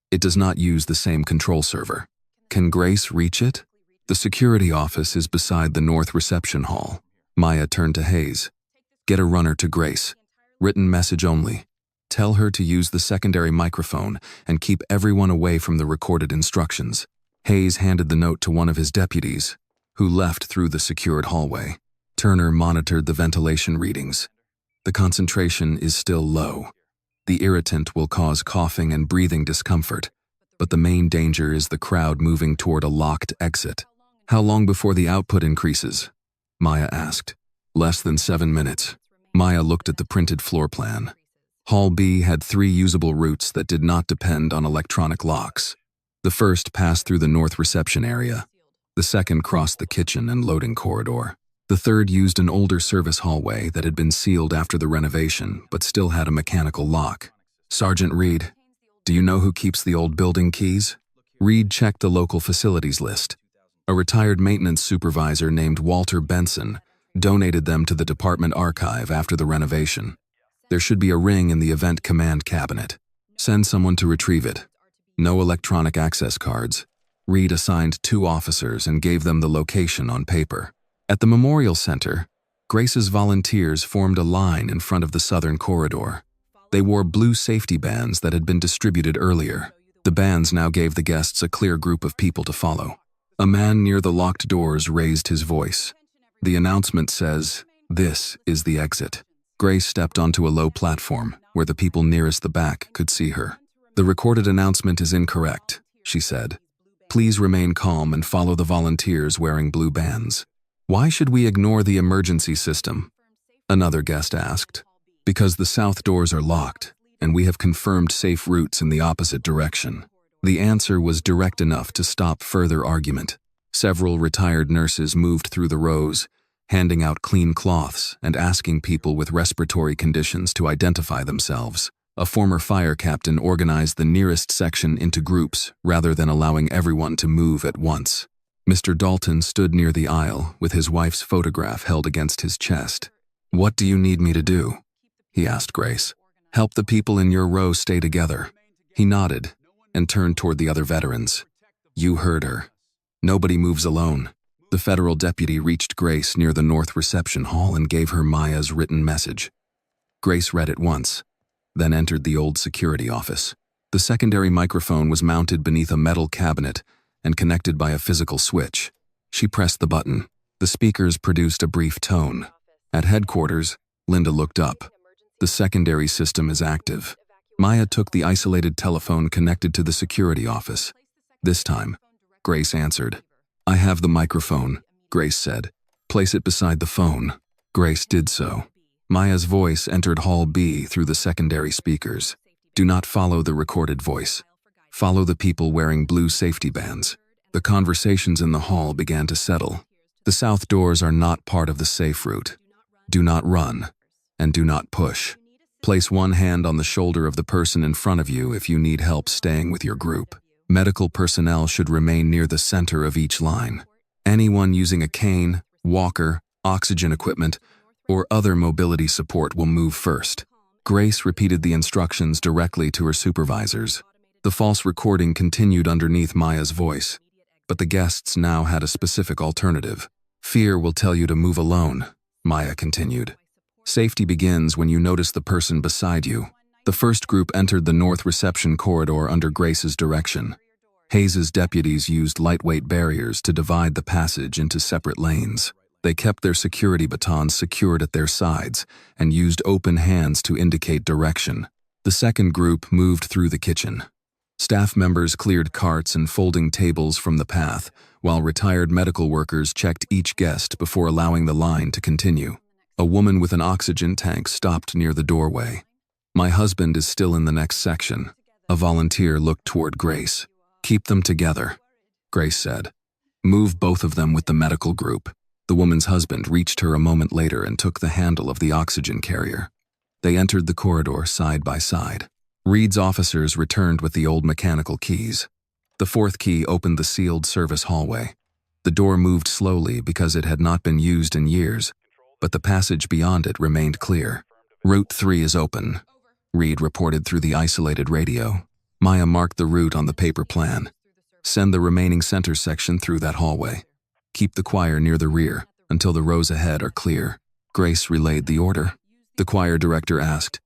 It does not use the same control server. Can Grace reach it? The security office is beside the north reception hall. Maya turned to Hayes. Get a runner to Grace. Written message only. Tell her to use the secondary microphone and keep everyone away from the recorded instructions. Hayes handed the note to one of his deputies, who left through the secured hallway. Turner monitored the ventilation readings. The concentration is still low. The irritant will cause coughing and breathing discomfort, but the main danger is the crowd moving toward a locked exit. How long before the output increases? Maya asked. Less than 7 minutes. Maya looked at the printed floor plan. Hall B had 3 usable routes that did not depend on electronic locks. The first passed through the north reception area. The second crossed the kitchen and loading corridor. The third used an older service hallway that had been sealed after the renovation but still had a mechanical lock. Sergeant Reed, do you know who keeps the old building keys? Reed checked the local facilities list. A retired maintenance supervisor named Walter Benson donated them to the department archive after the renovation. There should be a ring in the event command cabinet. Send someone to retrieve it. No electronic access cards. Reed assigned 2 officers and gave them the location on paper. At the Memorial Center, Grace's volunteers formed a line in front of the southern corridor. They wore blue safety bands that had been distributed earlier. The bands now gave the guests a clear group of people to follow. A man near the locked doors raised his voice. The announcement says, "This is the exit." Grace stepped onto a low platform where the people nearest the back could see her. The recorded announcement is incorrect, she said. Please remain calm and follow the volunteers wearing blue bands. Why should we ignore the emergency system? Another guest asked. Because the south doors are locked, and we have confirmed safe routes in the opposite direction. The answer was direct enough to stop further argument. Several retired nurses moved through the rows, handing out clean cloths and asking people with respiratory conditions to identify themselves. A former fire captain organized the nearest section into groups rather than allowing everyone to move at once. Mr. Dalton stood near the aisle with his wife's photograph held against his chest. What do you need me to do? He asked Grace. Help the people in your row stay together. He nodded and turned toward the other veterans. You heard her. Nobody moves alone. The federal deputy reached Grace near the north reception hall and gave her Maya's written message. Grace read it once, then entered the old security office. The secondary microphone was mounted beneath a metal cabinet and connected by a physical switch. She pressed the button. The speakers produced a brief tone. At headquarters, Linda looked up. The secondary system is active. Maya took the isolated telephone connected to the security office. This time, Grace answered. I have the microphone, Grace said. Place it beside the phone. Grace did so. Maya's voice entered Hall B through the secondary speakers. Do not follow the recorded voice. Follow the people wearing blue safety bands. The conversations in the hall began to settle. The south doors are not part of the safe route. Do not run, and do not push. Place one hand on the shoulder of the person in front of you if you need help staying with your group. Medical personnel should remain near the center of each line. Anyone using a cane, walker, oxygen equipment, or other mobility support will move first. Grace repeated the instructions directly to her supervisors. The false recording continued underneath Maya's voice, but the guests now had a specific alternative. Fear will tell you to move alone, Maya continued. Safety begins when you notice the person beside you. The first group entered the north reception corridor under Grace's direction. Hayes's deputies used lightweight barriers to divide the passage into separate lanes. They kept their security batons secured at their sides and used open hands to indicate direction. The second group moved through the kitchen. Staff members cleared carts and folding tables from the path, while retired medical workers checked each guest before allowing the line to continue. A woman with an oxygen tank stopped near the doorway. My husband is still in the next section. A volunteer looked toward Grace. Keep them together, Grace said. Move both of them with the medical group. The woman's husband reached her a moment later and took the handle of the oxygen carrier. They entered the corridor side by side. Reed's officers returned with the old mechanical keys. The fourth key opened the sealed service hallway. The door moved slowly because it had not been used in years, but the passage beyond it remained clear. Route 3 is open, Reed reported through the isolated radio. Maya marked the route on the paper plan. Send the remaining center section through that hallway. Keep the choir near the rear until the rows ahead are clear. Grace relayed the order. The choir director asked,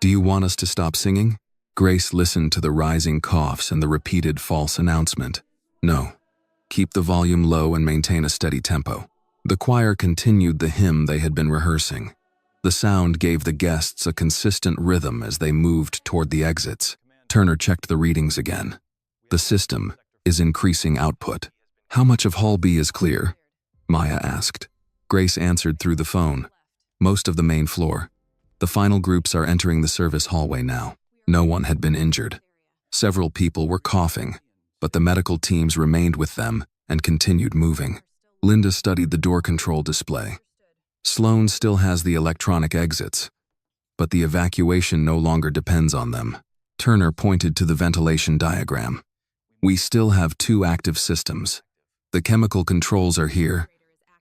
"Do you want us to stop singing?" Grace listened to the rising coughs and the repeated false announcement. No. Keep the volume low and maintain a steady tempo. The choir continued the hymn they had been rehearsing. The sound gave the guests a consistent rhythm as they moved toward the exits. Turner checked the readings again. The system is increasing output. How much of Hall B is clear? Maya asked. Grace answered through the phone. Most of the main floor. The final groups are entering the service hallway now. No one had been injured. Several people were coughing, but the medical teams remained with them and continued moving. Linda studied the door control display. Sloan still has the electronic exits, but the evacuation no longer depends on them. Turner pointed to the ventilation diagram. We still have 2 active systems. The chemical controls are here,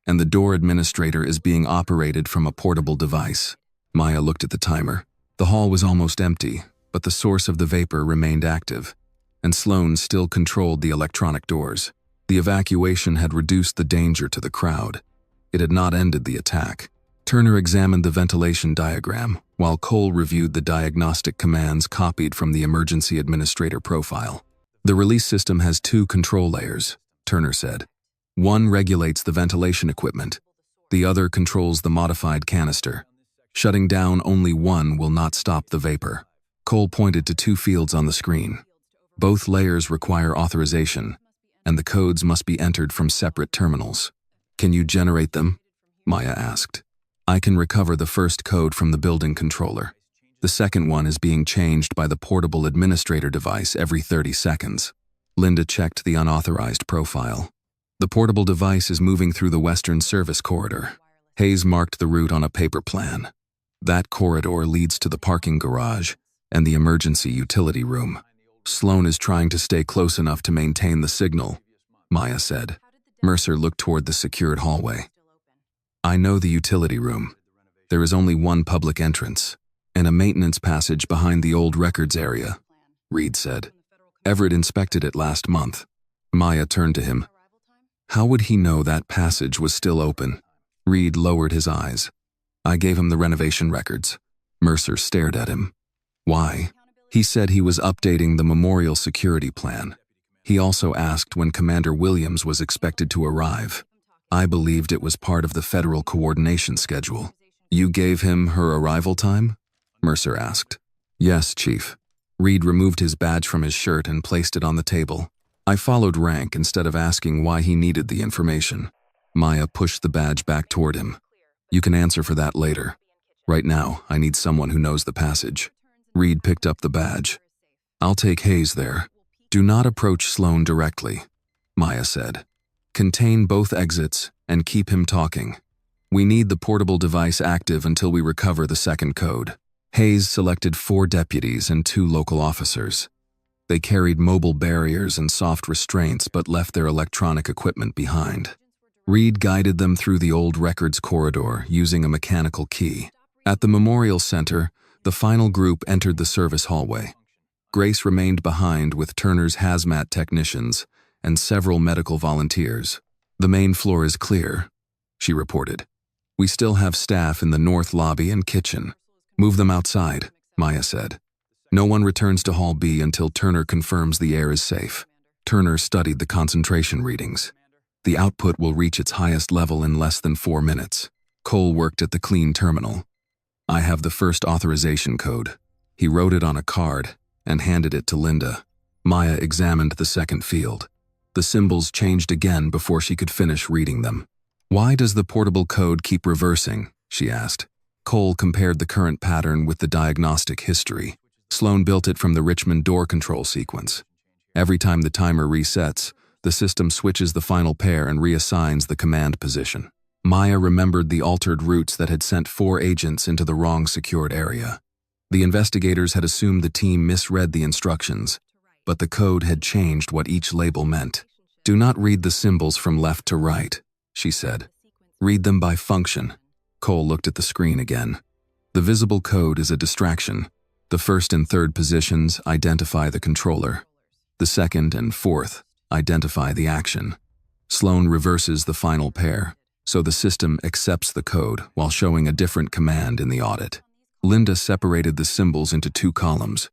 and the door administrator is being operated from a portable device. Maya looked at the timer. The hall was almost empty, but the source of the vapor remained active, and Sloan still controlled the electronic doors. The evacuation had reduced the danger to the crowd. It had not ended the attack. Turner examined the ventilation diagram, while Cole reviewed the diagnostic commands copied from the emergency administrator profile. The release system has 2 control layers, Turner said. One regulates the ventilation equipment. The other controls the modified canister. Shutting down only one will not stop the vapor. Cole pointed to 2 fields on the screen. Both layers require authorization, and the codes must be entered from separate terminals. Can you generate them? Maya asked. I can recover the first code from the building controller. The second one is being changed by the portable administrator device every 30 seconds. Linda checked the unauthorized profile. The portable device is moving through the western service corridor. Hayes marked the route on a paper plan. That corridor leads to the parking garage and the emergency utility room. Sloan is trying to stay close enough to maintain the signal, Maya said. Mercer looked toward the secured hallway. I know the utility room. There is only one public entrance, and a maintenance passage behind the old records area, Reed said. Everett inspected it last month. Maya turned to him. How would he know that passage was still open? Reed lowered his eyes. I gave him the renovation records. Mercer stared at him. Why? He said he was updating the memorial security plan. He also asked when Commander Williams was expected to arrive. I believed it was part of the federal coordination schedule. You gave him her arrival time? Mercer asked. Yes, Chief. Reed removed his badge from his shirt and placed it on the table. I followed rank instead of asking why he needed the information. Maya pushed the badge back toward him. You can answer for that later. Right now, I need someone who knows the passage. Reed picked up the badge. I'll take Hayes there. Do not approach Sloan directly, Maya said. Contain both exits and keep him talking. We need the portable device active until we recover the second code. Hayes selected 4 deputies and 2 local officers. They carried mobile barriers and soft restraints but left their electronic equipment behind. Reed guided them through the old records corridor using a mechanical key. At the Memorial Center, the final group entered the service hallway. Grace remained behind with Turner's hazmat technicians and several medical volunteers. The main floor is clear, she reported. We still have staff in the north lobby and kitchen. Move them outside, Maya said. No one returns to Hall B until Turner confirms the air is safe. Turner studied the concentration readings. The output will reach its highest level in less than 4 minutes. Cole worked at the clean terminal. I have the first authorization code. He wrote it on a card and handed it to Linda. Maya examined the second field. The symbols changed again before she could finish reading them. Why does the portable code keep reversing? She asked. Cole compared the current pattern with the diagnostic history. Sloan built it from the Richmond door control sequence. Every time the timer resets, the system switches the final pair and reassigns the command position. Maya remembered the altered routes that had sent 4 agents into the wrong secured area. The investigators had assumed the team misread the instructions, but the code had changed what each label meant. Do not read the symbols from left to right, she said. Read them by function. Cole looked at the screen again. The visible code is a distraction. The first and third positions identify the controller. The second and fourth identify the action. Sloan reverses the final pair, so the system accepts the code while showing a different command in the audit. Linda separated the symbols into 2 columns.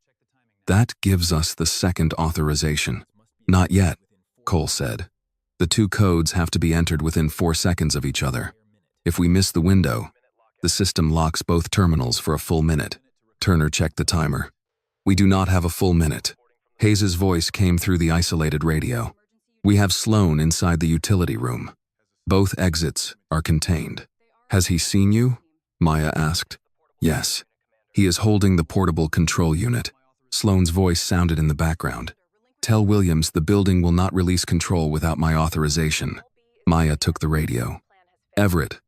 That gives us the second authorization. Not yet, Cole said. The 2 codes have to be entered within 4 seconds of each other. If we miss the window, the system locks both terminals for a full minute. Turner checked the timer. We do not have a full minute. Hayes's voice came through the isolated radio. We have Sloan inside the utility room. Both exits are contained. Has he seen you? Maya asked. Yes. He is holding the portable control unit. Sloan's voice sounded in the background. Tell Williams the building will not release control without my authorization. Maya took the radio. Everett,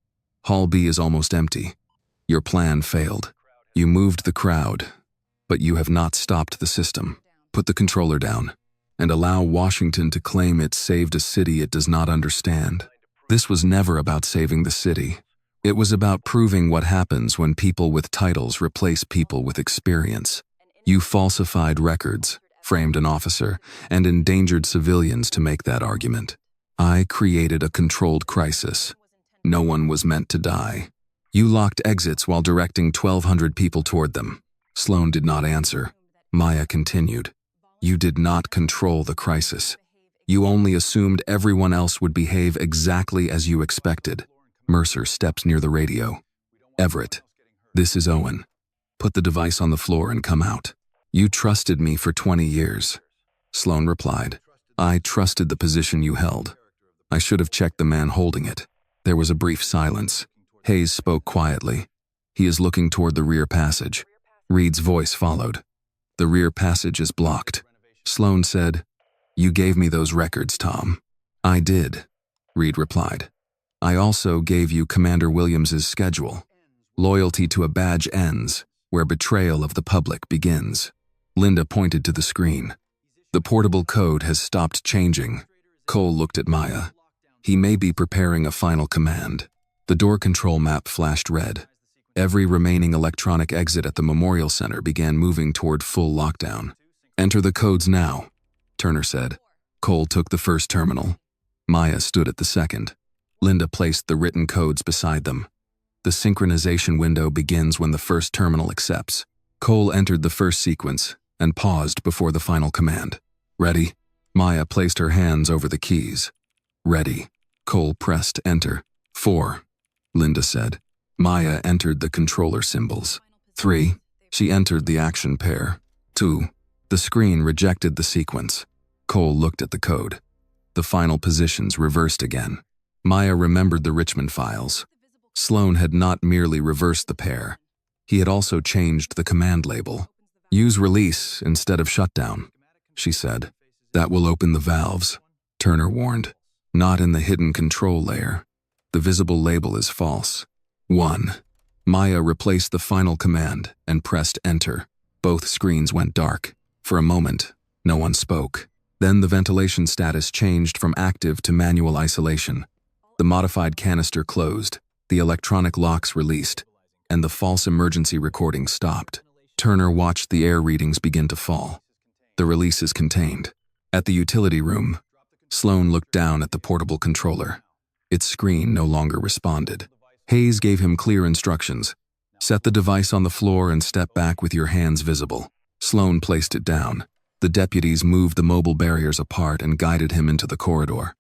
Hall B is almost empty. Your plan failed. You moved the crowd, but you have not stopped the system. Put the controller down and allow Washington to claim it saved a city it does not understand. This was never about saving the city. It was about proving what happens when people with titles replace people with experience. You falsified records, framed an officer, and endangered civilians to make that argument. I created a controlled crisis. No one was meant to die. You locked exits while directing 1,200 people toward them. Sloan did not answer. Maya continued. You did not control the crisis. You only assumed everyone else would behave exactly as you expected. Mercer steps near the radio. Everett, this is Owen. Put the device on the floor and come out. You trusted me for 20 years. Sloan replied. I trusted the position you held. I should have checked the man holding it. There was a brief silence. Hayes spoke quietly. He is looking toward the rear passage. Reed's voice followed. The rear passage is blocked. Sloan said, You gave me those records, Tom. I did, Reed replied. I also gave you Commander Williams's schedule. Loyalty to a badge ends, where betrayal of the public begins. Linda pointed to the screen. The portable code has stopped changing. Cole looked at Maya. He may be preparing a final command. The door control map flashed red. Every remaining electronic exit at the Memorial Center began moving toward full lockdown. Enter the codes now, Turner said. Cole took the first terminal. Maya stood at the second. Linda placed the written codes beside them. The synchronization window begins when the first terminal accepts. Cole entered the first sequence and paused before the final command. Ready? Maya placed her hands over the keys. Ready. Cole pressed enter. 4, Linda said. Maya entered the controller symbols. 3, she entered the action pair. 2, the screen rejected the sequence. Cole looked at the code. The final positions reversed again. Maya remembered the Richmond files. Sloan had not merely reversed the pair. He had also changed the command label. Use release instead of shutdown, she said. That will open the valves, Turner warned. Not in the hidden control layer. The visible label is false. 1. Maya replaced the final command and pressed enter. Both screens went dark. For a moment, no one spoke. Then the ventilation status changed from active to manual isolation. The modified canister closed, the electronic locks released, and the false emergency recording stopped. Turner watched the air readings begin to fall. The release is contained. At the utility room, Sloan looked down at the portable controller. Its screen no longer responded. Hayes gave him clear instructions. Set the device on the floor and step back with your hands visible. Sloan placed it down. The deputies moved the mobile barriers apart and guided him into the corridor.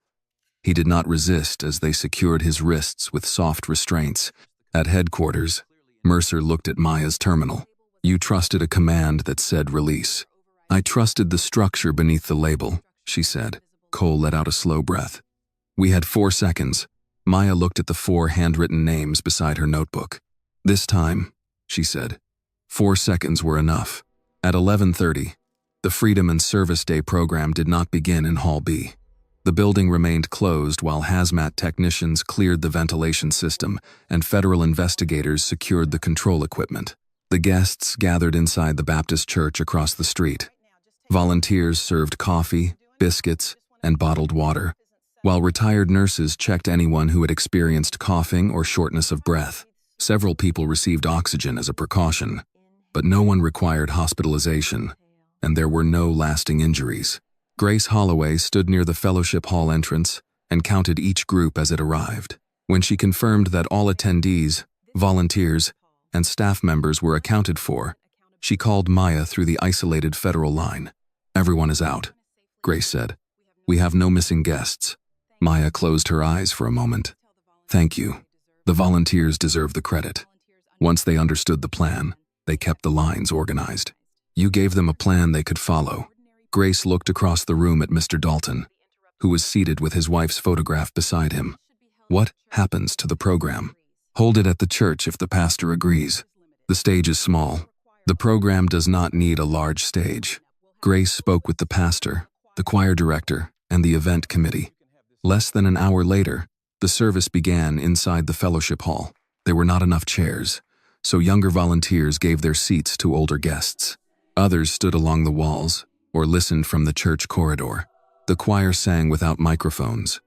He did not resist as they secured his wrists with soft restraints. At headquarters, Mercer looked at Maya's terminal. You trusted a command that said release. I trusted the structure beneath the label, she said. Cole let out a slow breath. We had 4 seconds. Maya looked at the 4 handwritten names beside her notebook. This time, she said, 4 seconds were enough. At 11:30, the Freedom and Service Day program did not begin in Hall B. The building remained closed while hazmat technicians cleared the ventilation system and federal investigators secured the control equipment. The guests gathered inside the Baptist church across the street. Volunteers served coffee, biscuits, and bottled water, while retired nurses checked anyone who had experienced coughing or shortness of breath. Several people received oxygen as a precaution, but no one required hospitalization, and there were no lasting injuries. Grace Holloway stood near the fellowship hall entrance and counted each group as it arrived. When she confirmed that all attendees, volunteers, and staff members were accounted for, she called Maya through the isolated federal line. Everyone is out, Grace said. We have no missing guests. Maya closed her eyes for a moment. Thank you. The volunteers deserve the credit. Once they understood the plan, they kept the lines organized. You gave them a plan they could follow. Grace looked across the room at Mr. Dalton, who was seated with his wife's photograph beside him. What happens to the program? Hold it at the church if the pastor agrees. The stage is small. The program does not need a large stage. Grace spoke with the pastor, the choir director, and the event committee. Less than an hour later, the service began inside the fellowship hall. There were not enough chairs, so younger volunteers gave their seats to older guests. Others stood along the walls or listened from the church corridor. The choir sang without microphones.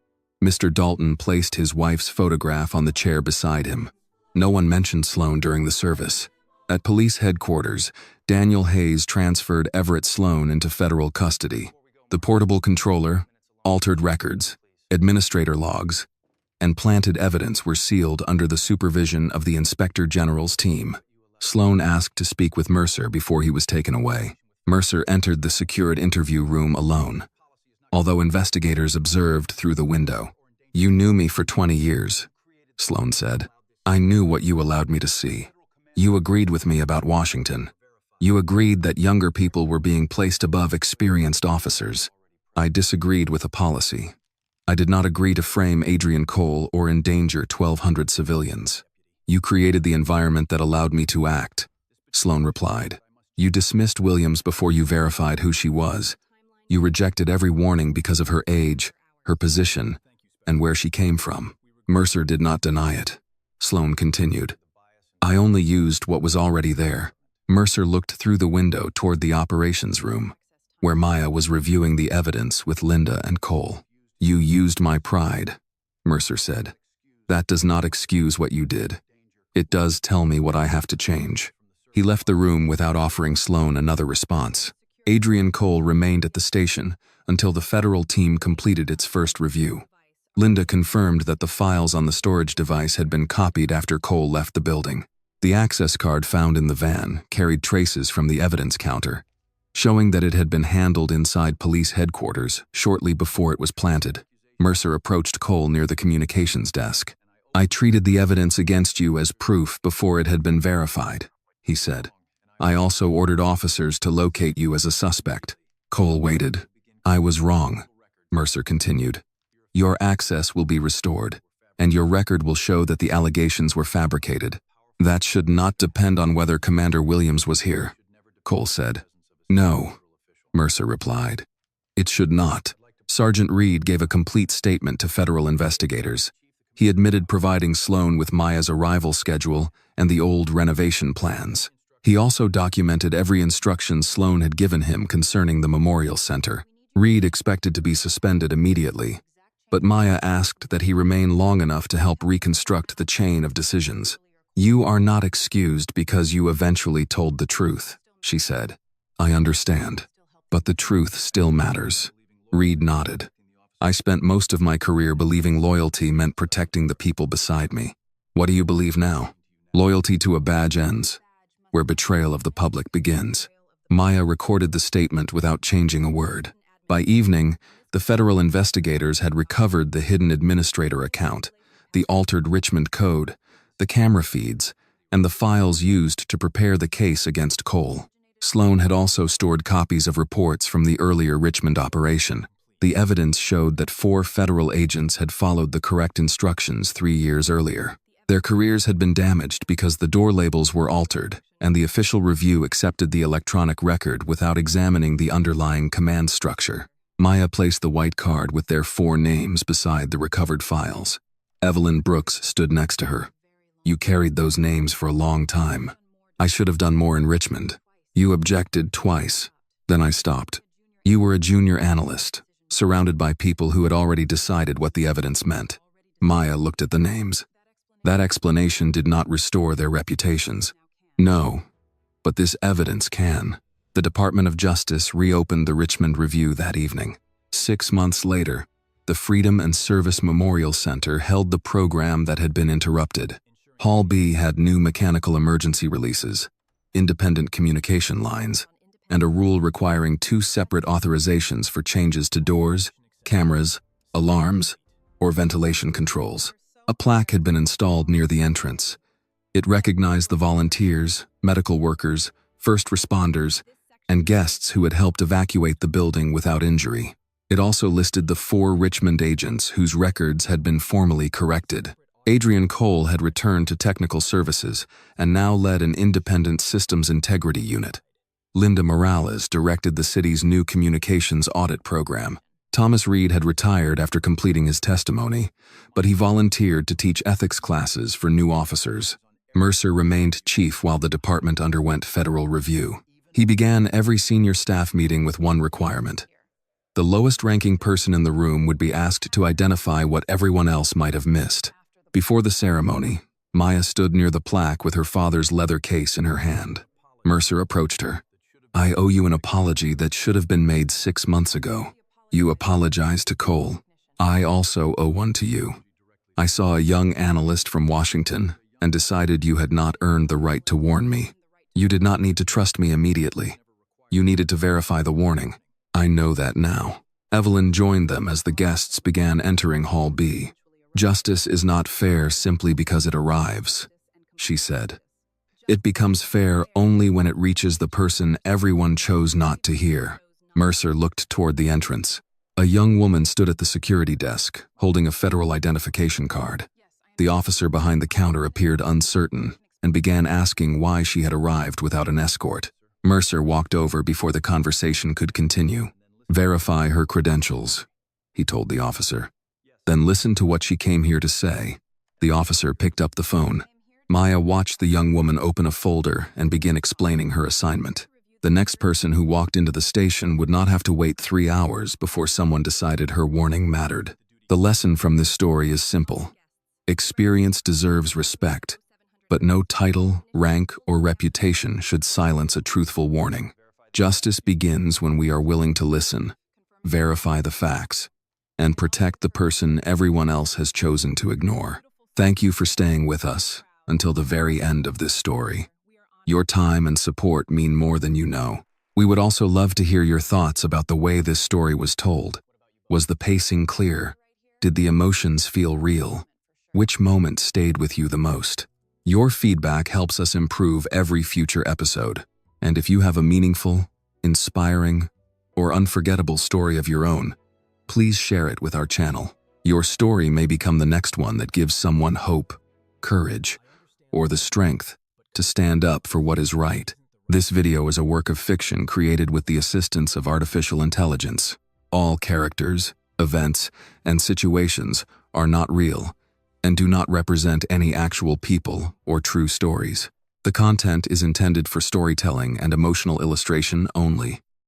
Mr. Dalton placed his wife's photograph on the chair beside him. No one mentioned Sloan during the service. At police headquarters, Daniel Hayes transferred Everett Sloan into federal custody. The portable controller, altered records, administrator logs, and planted evidence were sealed under the supervision of the Inspector General's team. Sloan asked to speak with Mercer before he was taken away. Mercer entered the secured interview room alone, although investigators observed through the window. You knew me for 20 years, Sloan said. I knew what you allowed me to see. You agreed with me about Washington. You agreed that younger people were being placed above experienced officers. I disagreed with a policy. I did not agree to frame Adrian Cole or endanger 1,200 civilians. You created the environment that allowed me to act, Sloan replied. You dismissed Williams before you verified who she was. You rejected every warning because of her age, her position, and where she came from. Mercer did not deny it. Sloan continued. I only used what was already there. Mercer looked through the window toward the operations room, where Maya was reviewing the evidence with Linda and Cole. You used my pride, Mercer said. That does not excuse what you did. It does tell me what I have to change. He left the room without offering Sloan another response. Adrian Cole remained at the station until the federal team completed its first review. Linda confirmed that the files on the storage device had been copied after Cole left the building. The access card found in the van carried traces from the evidence counter, showing that it had been handled inside police headquarters shortly before it was planted. Mercer approached Cole near the communications desk. I treated the evidence against you as proof before it had been verified, he said. I also ordered officers to locate you as a suspect. Cole waited. I was wrong, Mercer continued. Your access will be restored, and your record will show that the allegations were fabricated. That should not depend on whether Commander Williams was here, Cole said. No, Mercer replied. It should not. Sergeant Reed gave a complete statement to federal investigators. He admitted providing Sloan with Maya's arrival schedule and the old renovation plans. He also documented every instruction Sloan had given him concerning the Memorial Center. Reed expected to be suspended immediately, but Maya asked that he remain long enough to help reconstruct the chain of decisions. You are not excused because you eventually told the truth, she said. I understand, but the truth still matters. Reed nodded. I spent most of my career believing loyalty meant protecting the people beside me. What do you believe now? Loyalty to a badge ends, where betrayal of the public begins. Maya recorded the statement without changing a word. By evening, the federal investigators had recovered the hidden administrator account, the altered Richmond code, the camera feeds, and the files used to prepare the case against Cole. Sloan had also stored copies of reports from the earlier Richmond operation. The evidence showed that 4 federal agents had followed the correct instructions 3 years earlier. Their careers had been damaged because the door labels were altered, and the official review accepted the electronic record without examining the underlying command structure. Maya placed the white card with their 4 names beside the recovered files. Evelyn Brooks stood next to her. You carried those names for a long time. I should have done more in Richmond. You objected twice. Then I stopped. You were a junior analyst, surrounded by people who had already decided what the evidence meant. Maya looked at the names. That explanation did not restore their reputations. No, but this evidence can. The Department of Justice reopened the Richmond Review that evening. 6 months later, the Freedom and Service Memorial Center held the program that had been interrupted. Hall B had new mechanical emergency releases, independent communication lines, and a rule requiring 2 separate authorizations for changes to doors, cameras, alarms, or ventilation controls. A plaque had been installed near the entrance. It recognized the volunteers, medical workers, first responders, and guests who had helped evacuate the building without injury. It also listed the 4 Richmond agents whose records had been formally corrected. Adrian Cole had returned to technical services and now led an independent systems integrity unit. Linda Morales directed the city's new communications audit program. Thomas Reed had retired after completing his testimony, but he volunteered to teach ethics classes for new officers. Mercer remained chief while the department underwent federal review. He began every senior staff meeting with one requirement. The lowest-ranking person in the room would be asked to identify what everyone else might have missed. Before the ceremony, Maya stood near the plaque with her father's leather case in her hand. Mercer approached her. I owe you an apology that should have been made 6 months ago. You apologized to Cole. I also owe one to you. I saw a young analyst from Washington and decided you had not earned the right to warn me. You did not need to trust me immediately. You needed to verify the warning. I know that now. Evelyn joined them as the guests began entering Hall B. Justice is not fair simply because it arrives, she said. It becomes fair only when it reaches the person everyone chose not to hear. Mercer looked toward the entrance. A young woman stood at the security desk, holding a federal identification card. The officer behind the counter appeared uncertain and began asking why she had arrived without an escort. Mercer walked over before the conversation could continue. Verify her credentials, he told the officer. Then listen to what she came here to say. The officer picked up the phone. Maya watched the young woman open a folder and begin explaining her assignment. The next person who walked into the station would not have to wait 3 hours before someone decided her warning mattered. The lesson from this story is simple. Experience deserves respect, but no title, rank, or reputation should silence a truthful warning. Justice begins when we are willing to listen, verify the facts, and protect the person everyone else has chosen to ignore. Thank you for staying with us until the very end of this story. Your time and support mean more than you know. We would also love to hear your thoughts about the way this story was told. Was the pacing clear? Did the emotions feel real? Which moment stayed with you the most? Your feedback helps us improve every future episode. And if you have a meaningful, inspiring, or unforgettable story of your own, please share it with our channel. Your story may become the next one that gives someone hope, courage, or the strength to stand up for what is right. This video is a work of fiction created with the assistance of artificial intelligence. All characters, events, and situations are not real and do not represent any actual people or true stories. The content is intended for storytelling and emotional illustration only.